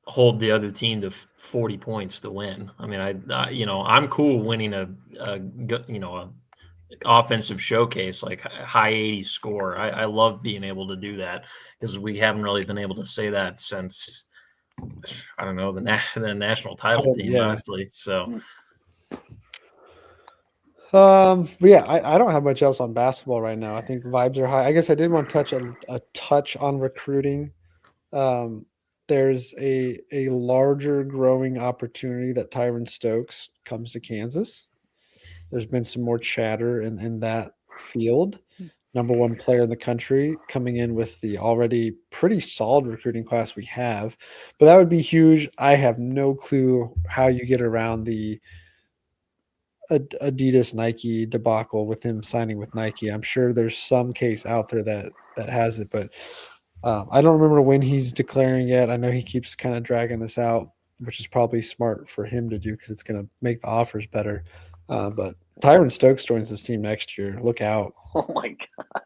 hold the other team to 40 points to win. I mean, I'm cool winning a offensive showcase, like high 80s score. I love being able to do that because we haven't really been able to say that since, I don't know, the national title team, honestly. So. But yeah, I don't have much else on basketball right now. I think vibes are high. I guess I did want to touch a touch on recruiting. There's a larger growing opportunity that Darryn Stokes comes to Kansas. There's been some more chatter in that field. Number one player in the country coming in with the already pretty solid recruiting class we have. But that would be huge. I have no clue how you get around the Adidas Nike debacle with him signing with Nike. I'm sure there's some case out there that has it, but I don't remember when he's declaring yet. I know he keeps kind of dragging this out, which is probably smart for him to do because it's going to make the offers better. But Darryn Stokes joins this team next year. Look out. Oh my God.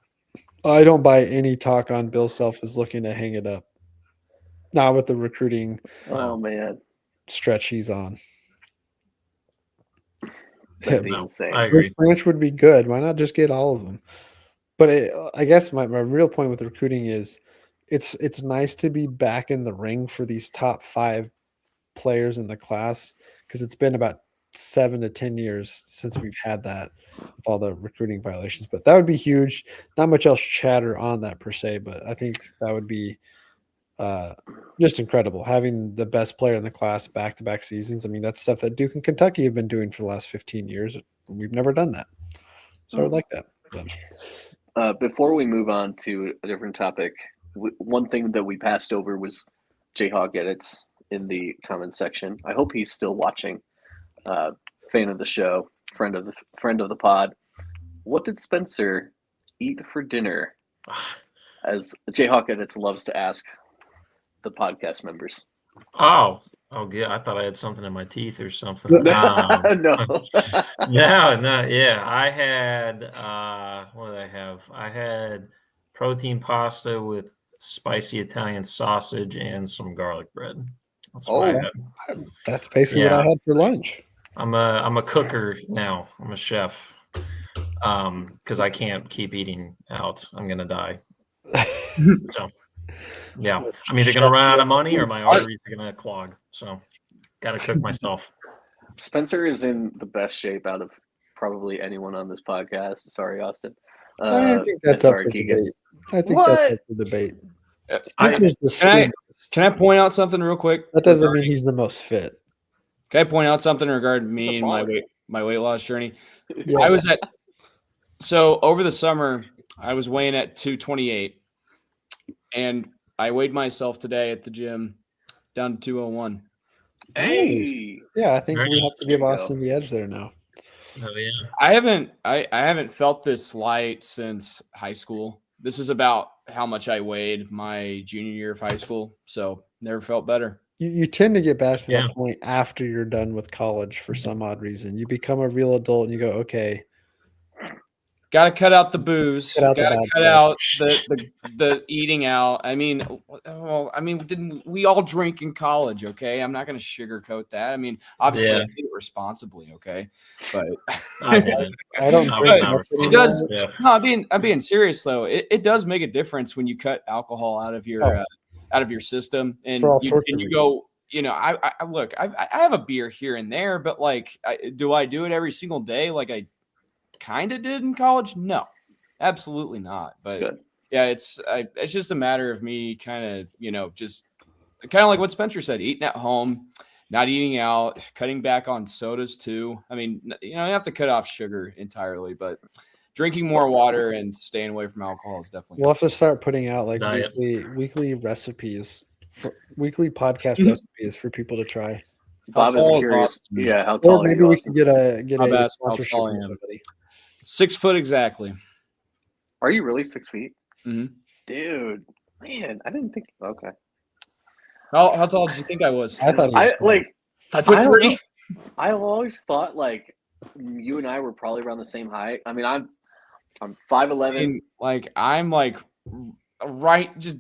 I don't buy any talk on Bill Self is looking to hang it up. Not with the recruiting stretch he's on. I agree. This branch would be good. Why not just get all of them? But I guess my real point with recruiting is it's nice to be back in the ring for these top 5 players in the class because it's been about 7 to 10 years since we've had that with all the recruiting violations. But that would be huge. Not much else chatter on that per se, but I think that would be just incredible having the best player in the class back-to-back seasons. I mean, that's stuff that Duke and Kentucky have been doing for the last 15 years. We've never done that. So I would like that. Before we move on to a different topic, one thing that we passed over was Jayhawk Edits in the comment section. I hope he's still watching. Fan of the show, friend of the pod. What did Spencer eat for dinner? As Jayhawk Edits loves to ask the podcast members. Oh, yeah. I thought I had something in my teeth or something. No. Yeah. I had, what did I have? I had protein pasta with spicy Italian sausage and some garlic bread. That's what I had. That's basically what I had for lunch. I'm a cooker now. I'm a chef. Because I can't keep eating out. I'm gonna die. So yeah, I'm either gonna run out of money or my arteries are gonna clog. So gotta cook myself. Spencer is in the best shape out of probably anyone on this podcast. Sorry, Austin. I think that's up for debate. I think that's up for debate. Spencer's the skinniest. Can I point out something real quick? That doesn't mean he's the most fit. Can I point out something regarding He's me a and baller. my weight loss journey? Yes. So over the summer, I was weighing at 228, and I weighed myself today at the gym down to 201. Hey, Yeah, I think Very we have to give There you Austin the edge there now. Oh yeah. I haven't felt this light since high school. This is about how much I weighed my junior year of high school, so never felt better. You tend to get back to Yeah. that point after you're done with college for some odd reason. You become a real adult and you go, okay, Got to cut out the booze. Cut out the Got to bad cut stuff. out the eating out. I mean, didn't we all drink in college? Okay, I'm not going to sugarcoat that. I mean, obviously, Yeah. I did it responsibly. Okay, but I didn't. I don't I drink was much it anymore. does. Yeah. No, I'm being serious though. It does make a difference when you cut alcohol out of your system, and For all sorts of you go. You know, I look. I have a beer here and there, but like, do I do it every single day? Like I kind of did in college? No, absolutely not. But good. yeah, it's just a matter of me kind of, just kind of like what Spencer said, eating at home, not eating out, cutting back on sodas too. I mean, you have to cut off sugar entirely, but drinking more water and staying away from alcohol is definitely. We'll have to start putting out like Diet. weekly recipes, weekly podcast recipes for people to try. Bob is tall is curious. Austin? Yeah, how tall Or are maybe you, we Austin? could get How a bad- sponsorship how tall from I am. somebody. 6 foot exactly. Are you really 6 feet? Mhm. Dude, man, I didn't think. Okay, How tall did you think I was? I thought he was tall. 5'3". I always thought like you and I were probably around the same height. I mean, I'm 5'11". I'm like right just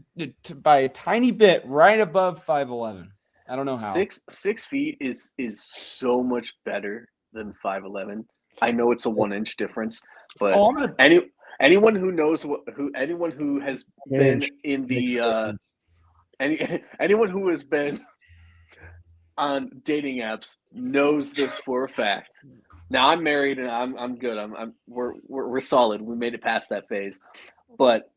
by a tiny bit right above 5'11". I don't know how. 6 feet is so much better than 5'11". I know it's a 1 inch difference, but Oh, I'm gonna anyone who knows anyone who has been Inch in makes a the difference. anyone who has been on dating apps knows this for a fact. Now I'm married and I'm good. We're solid. We made it past that phase. But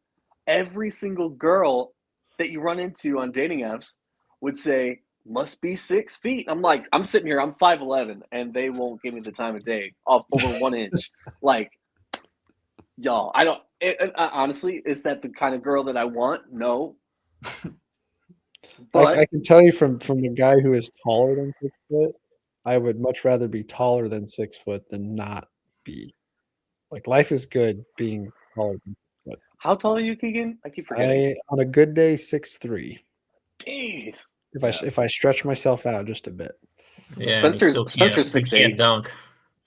every single girl that you run into on dating apps would say must be 6 feet. I'm like, I'm sitting here, I'm 5'11", and they won't give me the time of day off over 1 inch. Like, y'all, I don't. Honestly, is that the kind of girl that I want? No. But I can tell you from a guy who is taller than 6 foot, I would much rather be taller than 6 foot than not be. Like life is good being taller than 6 foot. how tall are you, Keegan? I keep forgetting. On a good day, 6'3". Jeez. If I stretch myself out just a bit. Yeah, Spencer's- you still Spencer's can't- you 6'8". can't dunk.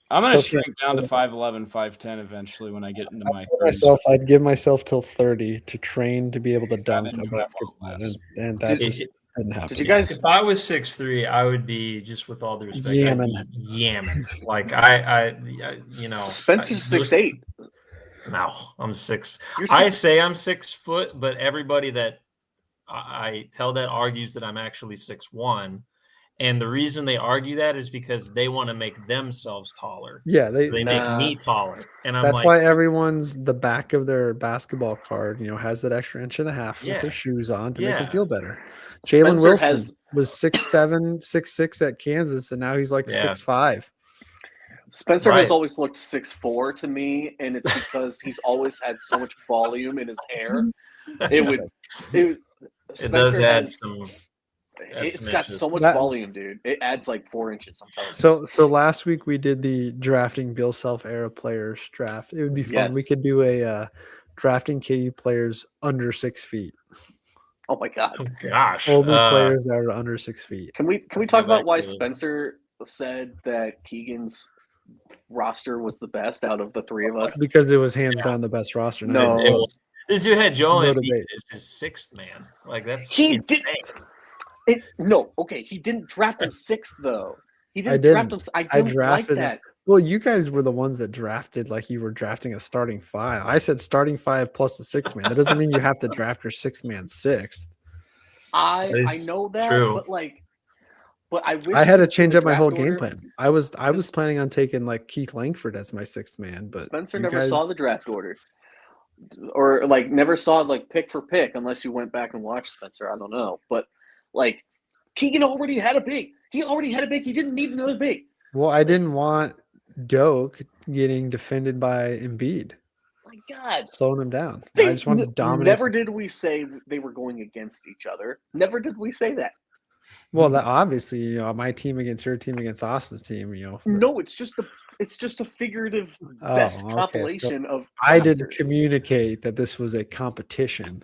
I'm gonna Still shrink down to 5'11", 5'10" eventually when I get into my 30s. I'd give myself till 30 to train to be able to dunk a that's what I basketball, want and that Did- just didn't happen. Did you guys? If I was 6'3", I would be, just with all due respect, I'd Yamming. be yamming. Like I Spencer's 6'8". No, I'm 6. You're I 6'8". say I'm 6 foot, but everybody that I tell that argues that I'm actually 6'1". And the reason they argue that is because they want to make themselves taller. Yeah, They make Nah. me taller. And I'm that's like, why everyone's the back of their basketball card, has that extra inch and a half with Yeah. their shoes on to make them Yeah. feel better. Jalen Spencer Wilson has- was 6'7", 6'6" at Kansas, and now he's like Yeah. 6'5". Spencer Right. has always looked 6'4" to me, and it's because he's always had so much volume in his hair. It it does Spencer add has- some. It's got inches. so much That- volume, dude. It adds like 4 inches. I'm telling you. So last week we did the drafting Bill Self era players draft. It would be fun. We Yes. could do a drafting KU players under 6 feet. Oh my god. Oh, gosh. Only players that are under 6 feet. Can we talk go about back why to the- Spencer said that Keegan's roster was the best out of the three of us? Because it was hands down the best roster. No. It was. This dude had Joel No Embiid debate. as his 6th man. Like that's He insane. did. Okay. He didn't draft him 6th though. He didn't, I draft didn't. him. I didn't like drafted him. that. Well, you guys were the ones that drafted like you were drafting a starting 5. I said starting 5 plus a 6 man. That doesn't mean you have to draft your 6th man 6th. I is know that, true. but I wish I had to in change the up my whole draft game order- plan. I was planning on taking like Keith Langford as my 6th man, but Spencer you never guys- saw the draft order. or like never saw like pick for pick unless you went back and watched Spencer. I don't know, but like Keegan already had a big. He already had a big. He didn't need another big. Well, I didn't want Doak getting defended by Embiid. My God, slowing him down. I just want to dominate. Never did we say they were going against each other. Never did we say that. Well, that obviously, my team against your team against Austin's team, No, it's just a figurative best compilation of. I didn't communicate that this was a competition.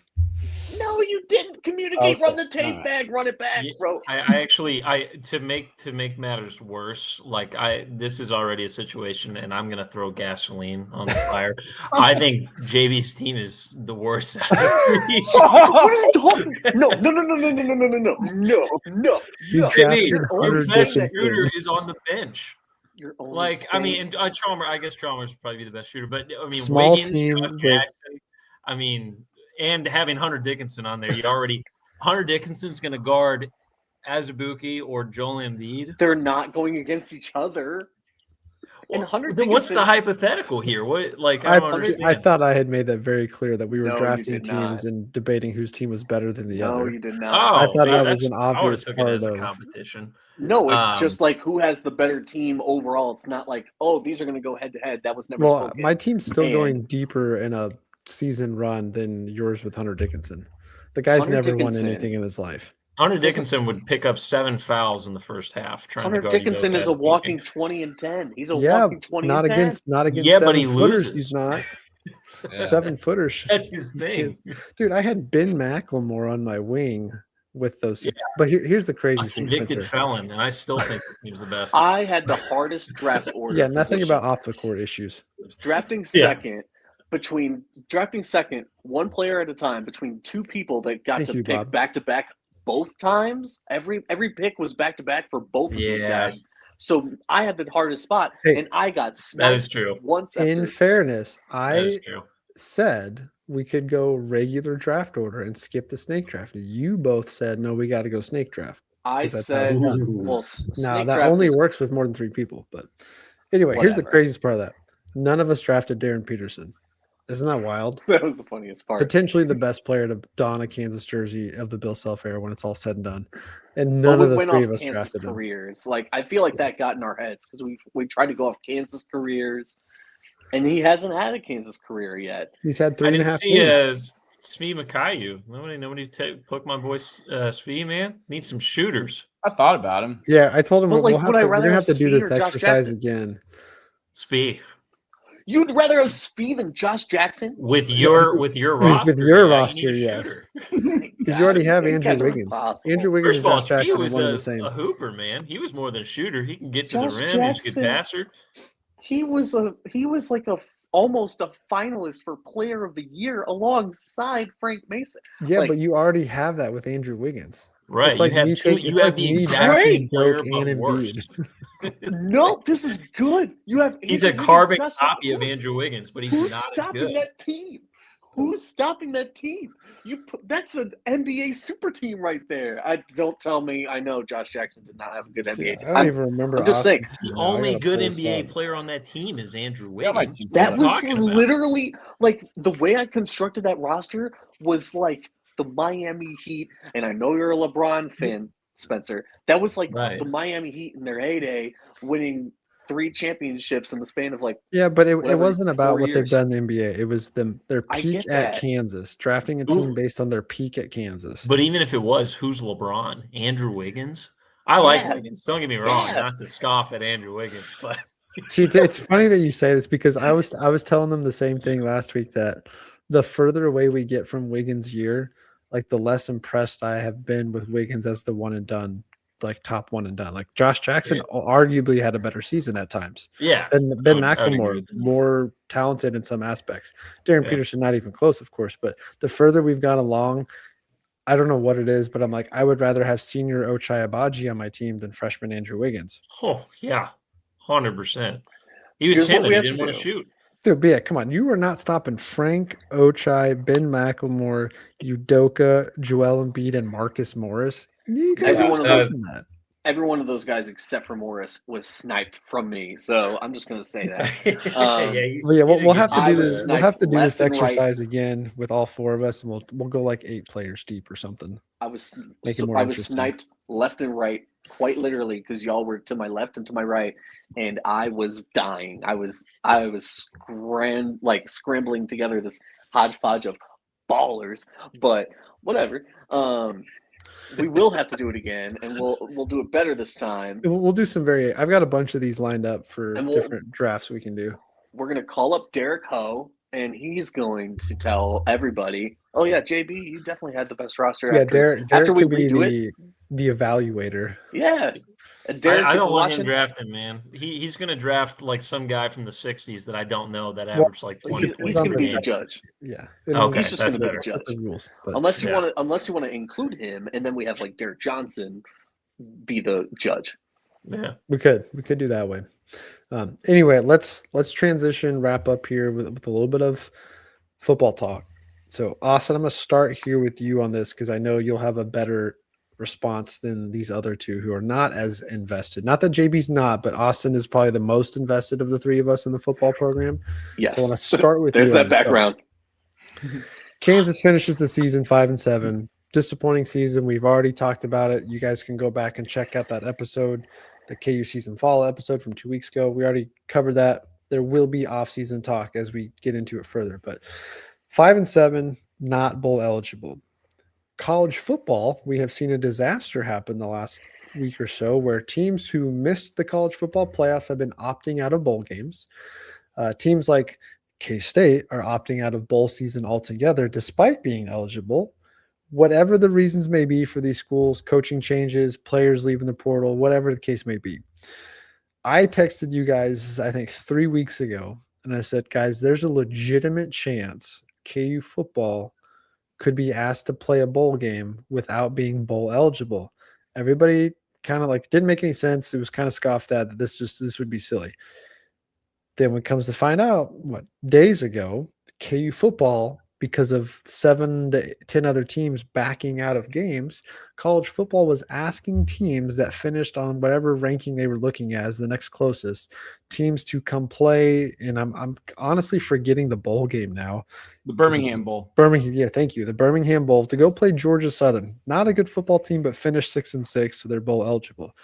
No, you didn't communicate. Okay. Run the tape back, run it back, bro. I actually to make matters worse, like this is already a situation, and I'm gonna throw gasoline on the fire. I think JB's team is the worst. What are you talking? No. JB, your best shooter is on the bench. Like, I mean, and Chalmers. I guess Chalmers would probably be the best shooter, but I mean, small Wiggins, team. Jackson, I mean. And having Hunter Dickinson on there, Hunter Dickinson's going to guard Azubuike or Joel Embiid. They're not going against each other. Well, and Hunter Dickinson, what's the hypothetical here? What I don't understand. I thought I had made that very clear that we were drafting teams and debating whose team was better than the other. No, you did not. I thought that was an obvious part of a competition. No, it's just like who has the better team overall. It's not like, these are going to go head to head. That was never. Well, my team's still going deeper in a season run than yours with Hunter Dickinson. The guy's never won anything in his life. Hunter Dickinson would pick up 7 fouls in the first half. Hunter Dickinson is a walking 20 and 10. He's a walking 20 not and 10. Not against yeah, 7 but he footers. loses. He's not. 7-footers. That's his thing. Dude, I had Ben McLemore on my wing with those. Yeah. But here's the crazy thing. Convicted felon, and I still think he was the best. I had the hardest draft order. Yeah, nothing about off the court issues. Drafting second. Between drafting second, one player at a time, between two people that got to pick back to back both times. Every pick was back to back for both of these guys. So I had the hardest spot, and I got sniped. That is true. In fairness, I said we could go regular draft order and skip the snake draft. You both said no, we got to go snake draft. I said, well, no, that only works with more than 3 people. But anyway, here's the craziest part of that: none of us drafted Darryn Peterson. Isn't that wild? That was the funniest part. Potentially the best player to don a Kansas jersey of the Bill Self era when it's all said and done. And none of the 3 of us drafted him. Careers. Like, I feel like that got in our heads because we tried to go off Kansas careers, and he hasn't had a Kansas career yet. He's had 3.5 games. Smee Makayu. Nobody poke my boy Smee, man. Needs some shooters. I thought about him. Yeah, I told him we're going to have to do this exercise again. Smee. You'd rather have Speed than Josh Jackson? With your roster. With your roster, yes. Because you already have Andrew Wiggins. Andrew Wiggins and Josh Jackson was one and the same. A hooper, man. He was more than a shooter. He can get to the rim. He's a good passer. He was like almost a finalist for Player of the Year alongside Frank Mason. Yeah, but you already have that with Andrew Wiggins. Right. It's like you have the exact same player, but worse. No, this is good. He's a carbon copy of Andrew Wiggins, but he's not as good. Who's stopping that team? That's an NBA super team right there. Don't tell me. I know Josh Jackson did not have a good NBA team. I don't even remember. I'm just saying. The only good NBA player on that team is Andrew Wiggins. That was literally like the way I constructed that roster was like the Miami Heat, and I know you're a LeBron fan, Spencer. That was like the Miami Heat in their heyday, winning 3 championships in the span of like. Yeah, but it wasn't about what they've done in the NBA. It was their peak at Kansas, drafting a team based on their peak at Kansas. But even if it was, who's LeBron? Andrew Wiggins? I like Wiggins. Don't get me wrong, not to scoff at Andrew Wiggins, but see, it's funny that you say this because I was telling them the same thing last week that the further away we get from Wiggins' year, like the less impressed I have been with Wiggins as the one and done, like top one and done. Like Josh Jackson arguably had a better season at times. Yeah. Ben McLemore, more talented in some aspects. Darryn Peterson, not even close, of course. But the further we've gone along, I don't know what it is, but I'm like, I would rather have senior Ochai Agbaji on my team than freshman Andrew Wiggins. Oh, yeah. 100%. He was timid. He didn't want to shoot. Dude, but yeah, come on. You were not stopping Frank Ochai, Ben McLemore, Udoka, Joel Embiid, and Marcus Morris. You guys are that. every one of those guys except for Morris was sniped from me. So I'm just going to say that. We'll have to do this. We'll have to do this left and right. exercise again with all four of us, and we'll go like 8 players deep or something. I was interesting. sniped left and right, quite literally, because y'all were to my left and to my right, and I was dying. I was scrambling together this hodgepodge of ballers, but whatever. We will have to do it again, and we'll do it better this time. We'll do some I've got a bunch of these lined up for different drafts we can do. We're gonna call up Derek Ho, and he's going to tell everybody, "Oh yeah, JB, you definitely had the best roster." Yeah, after we could be redo it. The evaluator. Yeah. Derek, I don't want him drafting, man. He's going to draft like some guy from the 60s that I don't know that averaged like 20 points. He's going to be the judge. Yeah. Okay, he's just going to be the judge. The rules, unless you want to include him, and then we have like Derek Johnson be the judge. Yeah, we could do that way. Anyway, let's transition, wrap up here with a little bit of football talk. So, Austin, I'm going to start here with you on this because I know you'll have a better response than these other two who are not as invested. Not that JB's not, but Austin is probably the most invested of the three of us in the football program. Yes. So I want to start with There's that background. Kansas finishes the season 5-7. Disappointing season. We've already talked about it. You guys can go back and check out that episode, the KU season fall episode from 2 weeks ago. We already covered that. There will be off-season talk as we get into it further, but 5-7, not bowl eligible. College football, we have seen a disaster happen the last week or so where teams who missed the college football playoff have been opting out of bowl games. Teams like K-State are opting out of bowl season altogether despite being eligible. Whatever the reasons may be for these schools, coaching changes, players leaving the portal, whatever the case may be. I texted you guys, I think 3 weeks ago, and I said, guys, there's a legitimate chance KU football could be asked to play a bowl game without being bowl eligible. Everybody kind of like didn't make any sense. It was kind of scoffed at that this would be silly. Then when it comes to find out days ago, KU football, because of 7 to 10 other teams backing out of games, college football was asking teams that finished on whatever ranking they were looking at as the next closest teams to come play. And I'm honestly forgetting the bowl game now. The Birmingham Bowl. Birmingham, yeah, thank you. The Birmingham Bowl to go play Georgia Southern. Not a good football team, but finished 6-6, so they're bowl eligible.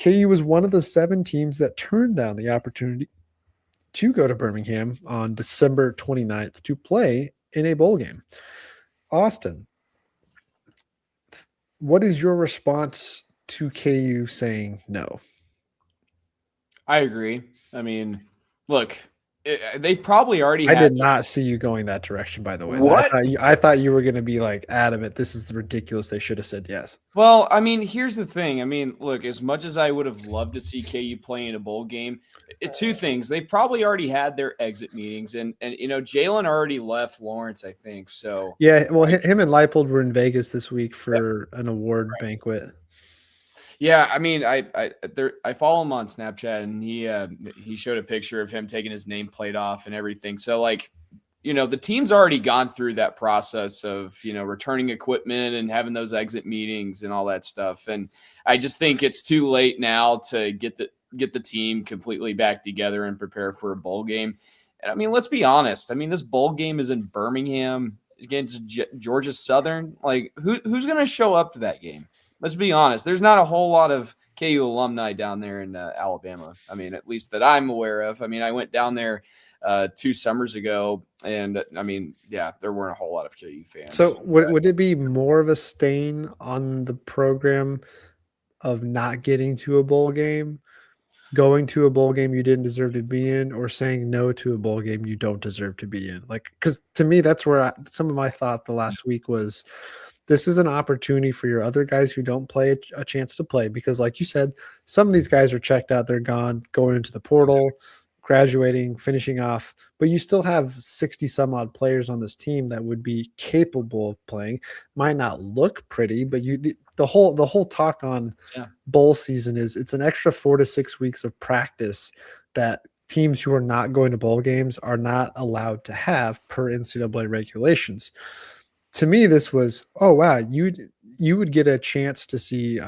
KU was one of the 7 teams that turned down the opportunity to go to Birmingham on December 29th to play in a bowl game. Austin, what is your response to KU saying no? I agree. I mean, look, they've probably already I did not see you going that direction, by the way. What? I thought you were going to be like adamant. This is ridiculous. They should have said yes. Well, I mean, here's the thing. I mean, look, as much as I would have loved to see KU play in a bowl game, 2 things. They've probably already had their exit meetings, and Jalen already left Lawrence, I think. So yeah, well, him and Leipold were in Vegas this week for an award banquet. Yeah, I mean, I follow him on Snapchat, and he showed a picture of him taking his nameplate off and everything. So like, the team's already gone through that process of, returning equipment and having those exit meetings and all that stuff. And I just think it's too late now to get the team completely back together and prepare for a bowl game. And I mean, let's be honest. I mean, this bowl game is in Birmingham against Georgia Southern. Like, who's going to show up to that game? Let's be honest. There's not a whole lot of KU alumni down there in Alabama. I mean, at least that I'm aware of. I mean, I went down there 2 summers ago, and I mean, yeah, there weren't a whole lot of KU fans. So would it be more of a stain on the program of not getting to a bowl game, going to a bowl game you didn't deserve to be in, or saying no to a bowl game you don't deserve to be in? Like, because to me, that's where some of my thought the last week was, this is an opportunity for your other guys who don't play a chance to play, because like you said, some of these guys are checked out. They're gone, going into the portal, graduating, finishing off, but you still have 60 some odd players on this team that would be capable of playing. Might not look pretty, but the whole talk on bowl season is it's an extra 4 to 6 weeks of practice that teams who are not going to bowl games are not allowed to have per NCAA regulations. To me, this was, oh wow, you would get a chance to see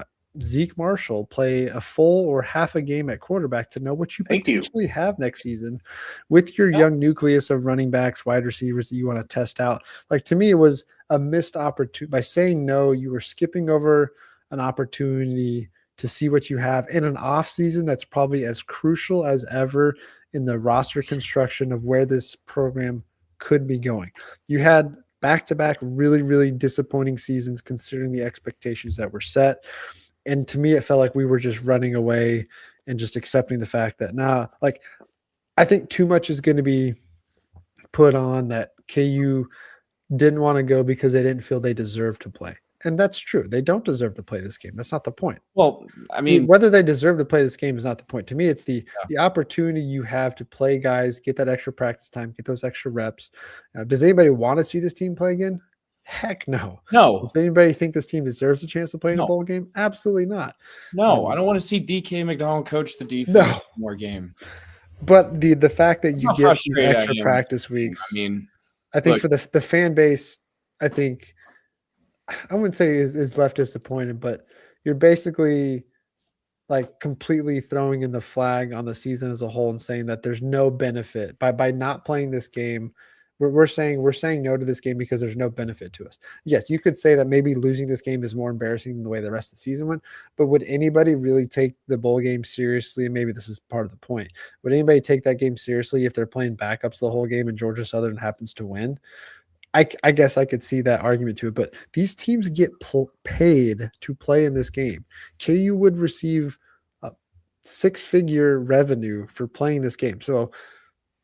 Zeke Marshall play a full or half a game at quarterback to know what you potentially have next season with your young nucleus of running backs, wide receivers that you want to test out. Like, to me, it was a missed opportunity. By saying no, you were skipping over an opportunity to see what you have in an off season that's probably as crucial as ever in the roster construction of where this program could be going. You had back-to-back really, really disappointing seasons considering the expectations that were set. And to me, it felt like we were just running away and just accepting the fact that, I think too much is going to be put on that KU didn't want to go because they didn't feel they deserved to play. And that's true. They don't deserve to play this game. That's not the point. Well, I mean, whether they deserve to play this game is not the point. To me, it's the opportunity you have to play guys, get that extra practice time, get those extra reps. Now, does anybody want to see this team play again? Heck no. Does anybody think this team deserves a chance to play in a bowl game? Absolutely not. No, I don't want to see DK McDonald coach the defense more game. But the fact that you get these extra practice weeks, I think for the fan base, I think I wouldn't say is left disappointed, but you're basically like completely throwing in the flag on the season as a whole and saying that there's no benefit by not playing this game. We're saying no to this game because there's no benefit to us. Yes, you could say that maybe losing this game is more embarrassing than the way the rest of the season went, but would anybody really take the bowl game seriously? And maybe this is part of the point. Would anybody take that game seriously if they're playing backups the whole game and Georgia Southern happens to win? I guess I could see that argument to it, but these teams get paid to play in this game. KU would receive a 6-figure revenue for playing this game. So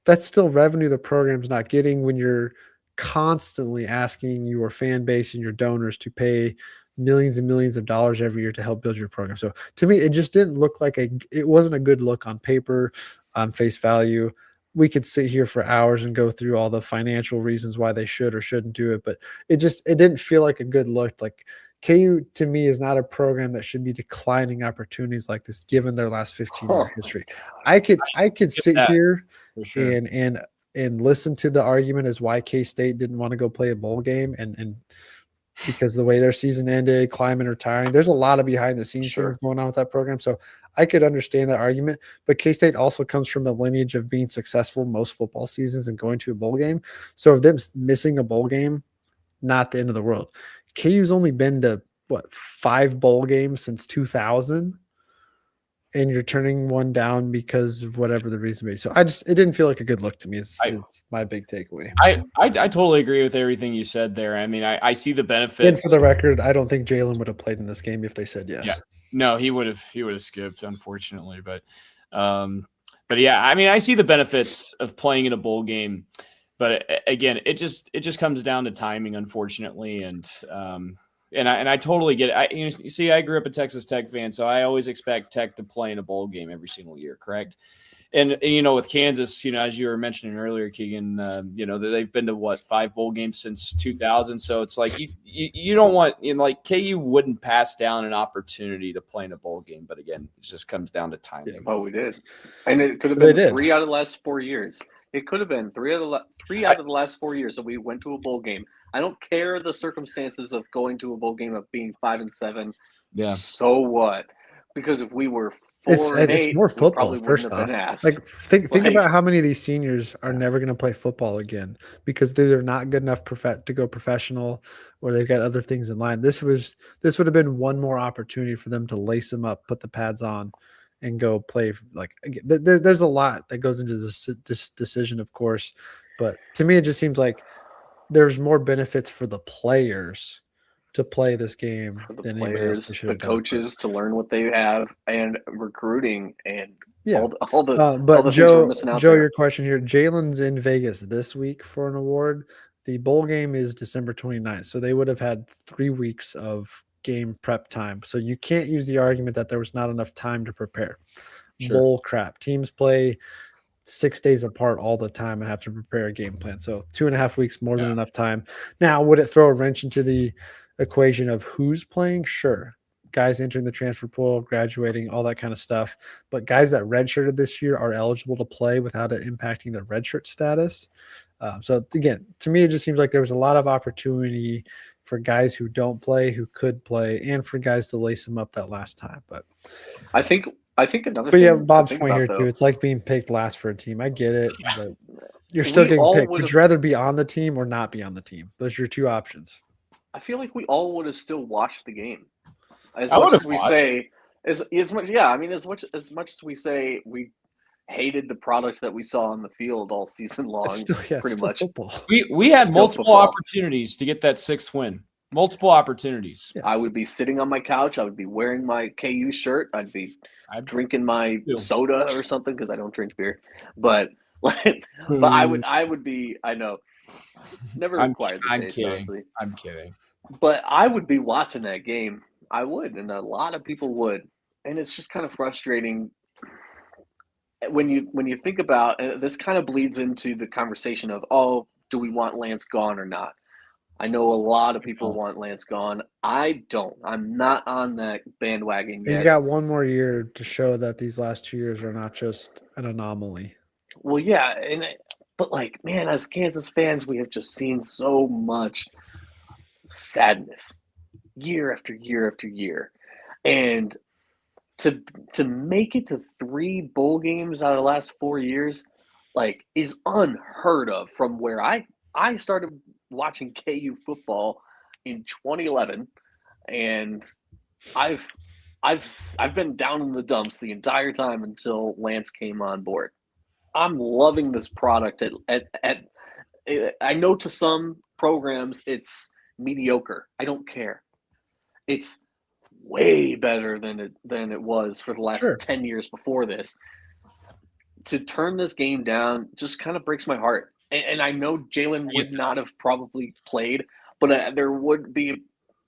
that's still revenue the program's not getting when you're constantly asking your fan base and your donors to pay millions and millions of dollars every year to help build your program. So to me, it just didn't look like it wasn't a good look on paper, on face value. We could sit here for hours and go through all the financial reasons why they should or shouldn't do it, but it didn't feel like a good look. Like, KU to me is not a program that should be declining opportunities like this given their last 15-year history. I could sit here and listen to the argument as why K-State didn't want to go play a bowl game and because the way their season ended, climbing, retiring, there's a lot of behind the scenes things going on with that program. So I could understand that argument, but K-State also comes from a lineage of being successful most football seasons and going to a bowl game. So if them missing a bowl game, not the end of the world. KU's only been to 5 bowl games since 2000, and you're turning one down because of whatever the reason may be. So it didn't feel like a good look to me. Is my big takeaway. I totally agree with everything you said there. I mean, I see the benefits. And for the record, I don't think Jalen would have played in this game if they said yes. Yeah. No, he would have skipped, unfortunately. But yeah, I mean, I see the benefits of playing in a bowl game. But again, it just comes down to timing, unfortunately, and I totally get it. You see, I grew up a Texas Tech fan, so I always expect Tech to play in a bowl game every single year, correct? And with Kansas, as you were mentioning earlier, Keegan, they've been to 5 bowl games since 2000. So it's like you don't want KU wouldn't pass down an opportunity to play in a bowl game, but again, it just comes down to timing. Oh, we did, and it could have been 3 out of the last 4 years. It could have been 3 out of the last 4 years that we went to a bowl game. I don't care the circumstances of going to a bowl game of being 5-7. Yeah. So what? Because if we were 4-8, it's more football. First off, think about how many of these seniors are never going to play football again because they're not good enough to go professional, or they've got other things in line. This would have been one more opportunity for them to lace them up, put the pads on, and go play. There's a lot that goes into this decision, of course, but to me, it just seems like there's more benefits for the players to play this game than anybody else. The coaches to learn what they have, and recruiting, and Joe, your question here: Jalen's in Vegas this week for an award. The bowl game is December 29th, so they would have had 3 weeks of game prep time. So you can't use the argument that there was not enough time to prepare. Sure. Bull crap. Teams play 6 days apart all the time and have to prepare a game plan. So 2.5 weeks, more than enough time. Now, would it throw a wrench into the equation of who's playing? Sure. Guys entering the transfer pool, graduating, all that kind of stuff. But guys that redshirted this year are eligible to play without it impacting their redshirt status. So again, to me, it just seems like there was a lot of opportunity for guys who don't play, who could play, and for guys to lace them up that last time. But I think another. But thing yeah, to Bob's think point about, here though, too. It's like being picked last for a team. I get it, but you're still We getting all picked. Would would've- you rather be on the team or not be on the team? Those are your two options. I feel like we all would have still watched the game. As I much would've as we watched. say, as much, yeah. I mean, as much as we say we hated the product that we saw on the field all season long, It's still, pretty much. football. We had Still multiple football. opportunities to get that 6th win. Multiple opportunities. Yeah. I would be sitting on my couch. I would be wearing my KU shirt. I'd be drinking my too. soda or something because I don't drink beer. But I would be. I know. Never acquired the taste, kidding. honestly. I'm kidding. But I would be watching that game. I would, and a lot of people would. And it's just kind of frustrating when you think about, and this kind of bleeds into the conversation of, oh, do we want Lance gone or not? I know a lot of people want Lance gone. I don't. I'm not on that bandwagon yet. He's got one more year to show that these last 2 years are not just an anomaly. Well, yeah, but like, man, as Kansas fans, we have just seen so much sadness year after year after year, and to make it to 3 bowl games out of the last 4 years, like, is unheard of. From where I started watching KU football in 2011, and I've been down in the dumps the entire time until Lance came on board. I'm loving this product. I know to some programs it's mediocre. I don't care. It's way better than it was for the last 10 years before this. To turn this game down just kind of breaks my heart. And I know Jalen would not have probably played, but there would be a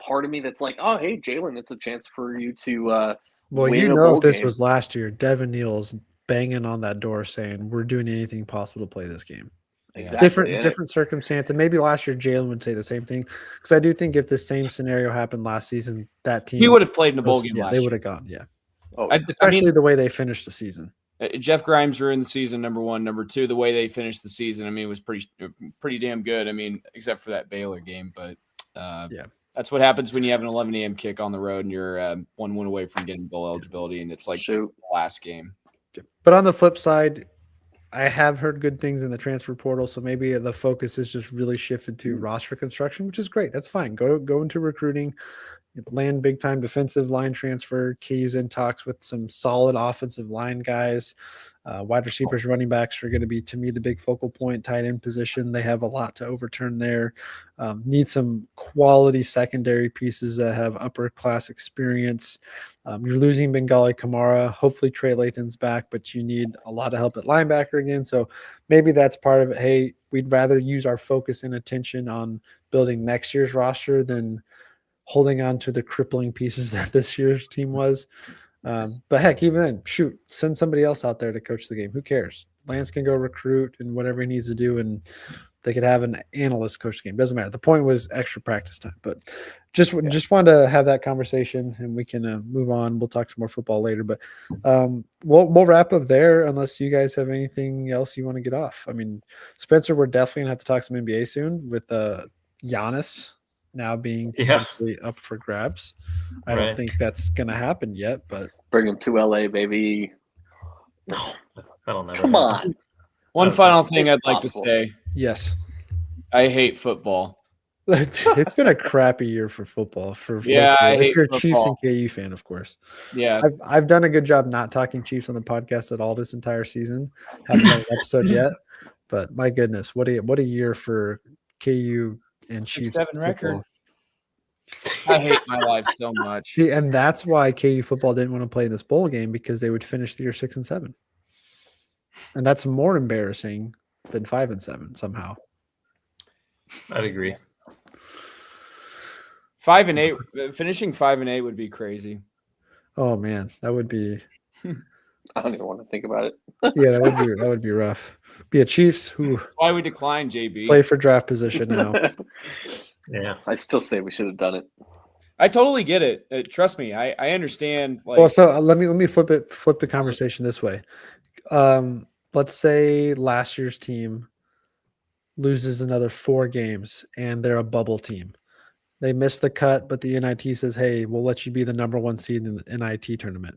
part of me that's like, oh, hey, Jalen, it's a chance for you to Well, win you a know, bowl if this game. was last year, Devin Neal's banging on that door saying we're doing anything possible to play this game. Exactly. Different circumstance, and maybe last year Jalen would say the same thing, because I do think if the same scenario happened last season, that team He would have played in a bowl game yeah, last they year. would have gone, yeah. Oh, Especially the way they finished the season. Jeff Grimes were in the season, number one. Number two, the way they finished the season, I mean, it was pretty damn good. I mean, except for that Baylor game, but yeah, that's what happens when you have an 11 a.m. kick on the road and you're 1 win away from getting bowl eligibility, and it's like the last game. But on the flip side, I have heard good things in the transfer portal, so maybe the focus is just really shifted to roster construction, which is great. That's fine. Go into recruiting, land big time defensive line transfer. KU's in talks with some solid offensive line guys. Wide receivers, running backs are going to be, to me, the big focal point. Tight end position, they have a lot to overturn there. Need some quality secondary pieces that have upper class experience. You're losing Bengali Kamara. Hopefully Trey Lathan's back, but you need a lot of help at linebacker again. So maybe that's part of it. Hey, we'd rather use our focus and attention on building next year's roster than holding on to the crippling pieces that this year's team was. But heck, even then, shoot, send somebody else out there to coach the game. Who cares? Lance can go recruit and whatever he needs to do, and they could have an analyst coach the game. Doesn't matter. The point was extra practice time. But just wanted to have that conversation, and we can move on. We'll talk some more football later. But we'll wrap up there unless you guys have anything else you want to get off. I mean, Spencer, we're definitely gonna have to talk some NBA soon with Giannis now being potentially up for grabs. I don't think that's going to happen yet, but bring him to LA, baby. No, that'll never Come on. One final thing I'd like to say. Yes. I hate football. It's been a crappy year for football. I hate if you're a football. Chiefs and KU fan, of course. Yeah. I've done a good job not talking Chiefs on the podcast at all this entire season. Haven't done an episode yet, but my goodness, what a year for KU and Chiefs 6-7 record. I hate my life so much. See, and that's why KU football didn't want to play this bowl game, because they would finish the year 6-7, and that's more embarrassing than 5-7 somehow. I'd agree. 5-8, finishing 5-8 would be crazy. Oh man, that would be. I don't even want to think about it. Yeah, that would be rough. Be a Chiefs who why we decline, JB. Play for draft position now. Yeah, I still say we should have done it. I totally get it. Trust me, I understand. Like, well, so let me flip the conversation this way. Let's say last year's team loses another 4 games and they're a bubble team. They missed the cut, but the NIT says, hey, we'll let you be the number 1 seed in the NIT tournament.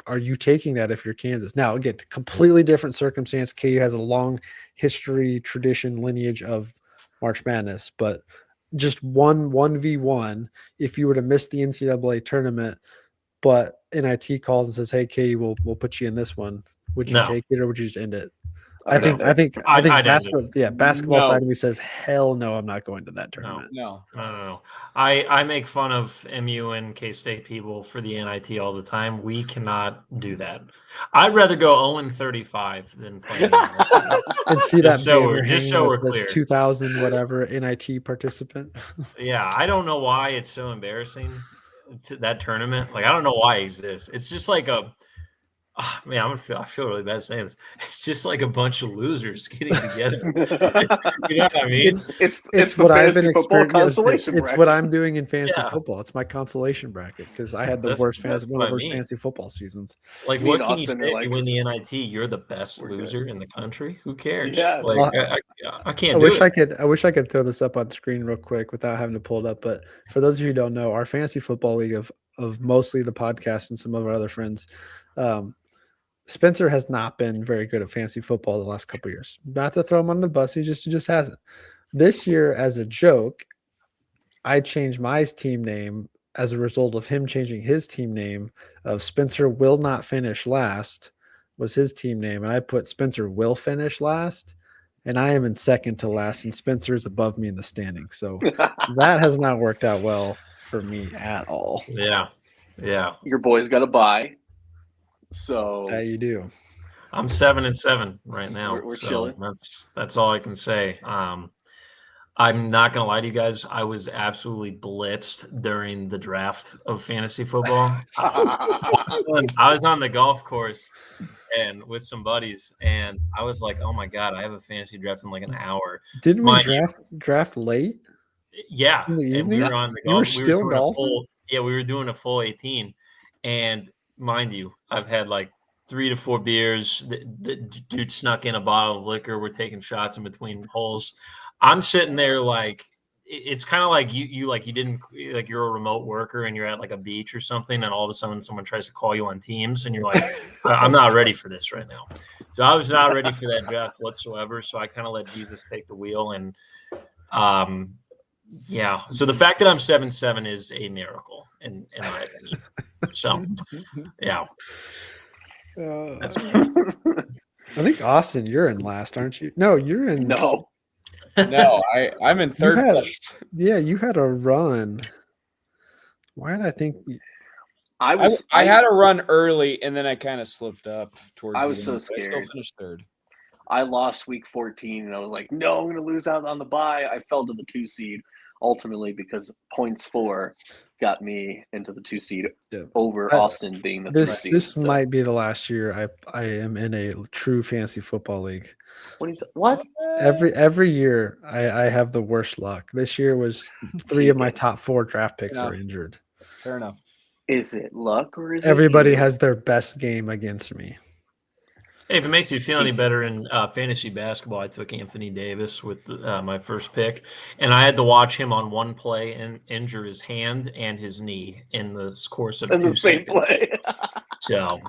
Are you taking that if you're Kansas? Now, again, completely different circumstance. KU has a long history, tradition, lineage of March Madness, but just 1v1, if you were to miss the NCAA tournament, but NIT calls and says, hey, KU, we'll put you in this one. Would you take it or would you just end it? I think basketball side of me says, hell no, I'm not going to that tournament. No. I make fun of MU and K-State people for the NIT all the time. We cannot do that. I'd rather go 0-35 than play and see that just so we're clear. 2000 whatever NIT participant. Yeah, I don't know why it's so embarrassing to that tournament. Like, I don't know why it exists. It's just like I feel really bad saying this. It's just like a bunch of losers getting together. You know what I mean? It's what I've been experiencing. It's what I'm doing in fantasy football. It's my consolation bracket because I had the worst fantasy football seasons. Like, what can you say if you win the NIT? You're the best loser in the country. Who cares? Yeah, like I can't. I wish I could throw this up on screen real quick without having to pull it up. But for those of you who don't know, our fantasy football league of mostly the podcast and some of our other friends. Spencer has not been very good at fantasy football the last couple of years. Not to throw him on the bus, he just hasn't. This year, as a joke, I changed my team name as a result of him changing his team name of Spencer will not finish last was his team name. And I put Spencer will finish last, and I am in second to last, and Spencer is above me in the standings. So that has not worked out well for me at all. Yeah. Your boy's got a bye. So how you do? I'm 7-7 right now. We're so chilling. That's all I can say. I'm not gonna lie to you guys. I was absolutely blitzed during the draft of fantasy football. I was on the golf course and with some buddies, and I was like, "Oh my god, I have a fantasy draft in like an hour." Didn't we draft late? Yeah, and we were on the golf. You were still golfing? We were doing a full 18, and mind you, I've had like 3 to 4 beers. The dude snuck in a bottle of liquor. We're taking shots in between holes. I'm sitting there like it's kind of like you didn't like you're a remote worker and you're at like a beach or something, and all of a sudden someone tries to call you on Teams, and you're like, I'm not ready for this right now. So I was not ready for that draft whatsoever. So I kind of let Jesus take the wheel, and yeah. So the fact that I'm 7-7 is a miracle in my opinion. So, yeah. That's I think Austin, you're in last, aren't you? No, you're in. No, I'm in third place. Yeah, you had a run. Why did I think? I had a run early, and then I kind of slipped up towards. I was so scared. I still finished third. I lost week 14, and I was like, "No, I'm going to lose out on the bye." I fell to the 2 seed ultimately because points 4 got me into the 2 seed over Austin being the 3 seed. This might be the last year I am in a true fantasy football league. What? Every year I have the worst luck. This year was 3 of my top 4 draft picks are injured. Fair enough. Is it luck or is everybody has their best game against me? Hey, if it makes you feel any better in fantasy basketball, I took Anthony Davis with my first pick, and I had to watch him on one play and injure his hand and his knee in the course of 2 seconds. Play. So,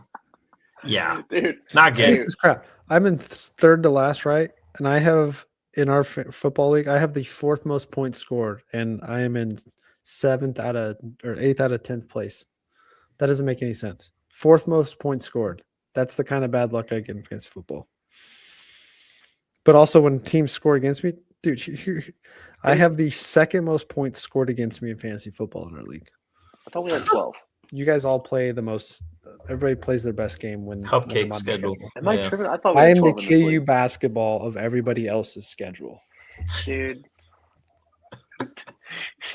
yeah, dude, not good. This is crap. I'm in third to last, right? And I have in our football league, I have the 4th most points scored, and I am in 8th out of 10th place. That doesn't make any sense. 4th most points scored. That's the kind of bad luck I get in fantasy football. But also when teams score against me, dude, I have the 2nd most points scored against me in fantasy football in our league. I thought we had 12. You guys all play the most. Everybody plays their best game when cupcake schedule. Am I tripping? I thought I am the KU basketball of everybody else's schedule. Dude,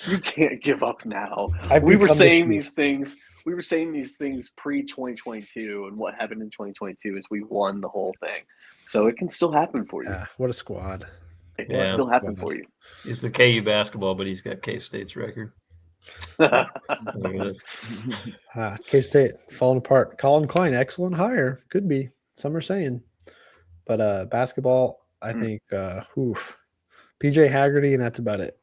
you can't give up now. We were saying these things. We were saying these things pre-2022, and what happened in 2022 is we won the whole thing. So it can still happen for you. Yeah, what a squad. It can still happen for you. He's the KU basketball, but he's got K-State's record. K-State falling apart. Colin Klein, excellent hire. Could be. Some are saying. But basketball, I think, PJ Haggerty, and that's about it.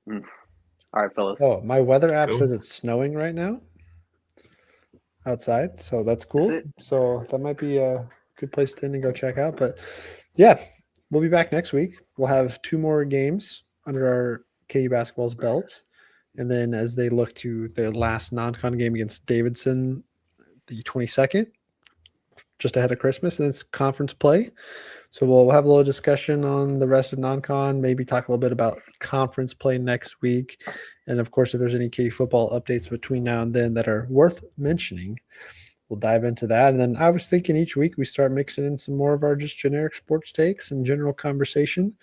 All right, fellas. Oh, my weather app Cool. says it's snowing right now outside, so that's Is cool. it? So that might be a good place to go check out. But yeah, we'll be back next week. We'll have 2 more games under our KU basketball's belt. And then as they look to their last non-con game against Davidson, the 22nd, just ahead of Christmas, and it's conference play. So we'll have a little discussion on the rest of non-con, maybe talk a little bit about conference play next week. And of course, if there's any KU football updates between now and then that are worth mentioning, we'll dive into that. And then I was thinking each week we start mixing in some more of our just generic sports takes and general conversation,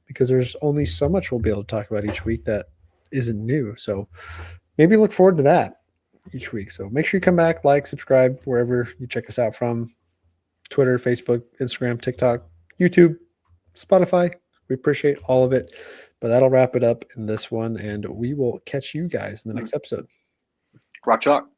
because there's only so much we'll be able to talk about each week that isn't new. So maybe look forward to that each week. So make sure you come back, like, subscribe, wherever you check us out from. Twitter, Facebook, Instagram, TikTok, YouTube, Spotify. We appreciate all of it. But that'll wrap it up in this one, and we will catch you guys in the next episode. Rock chalk.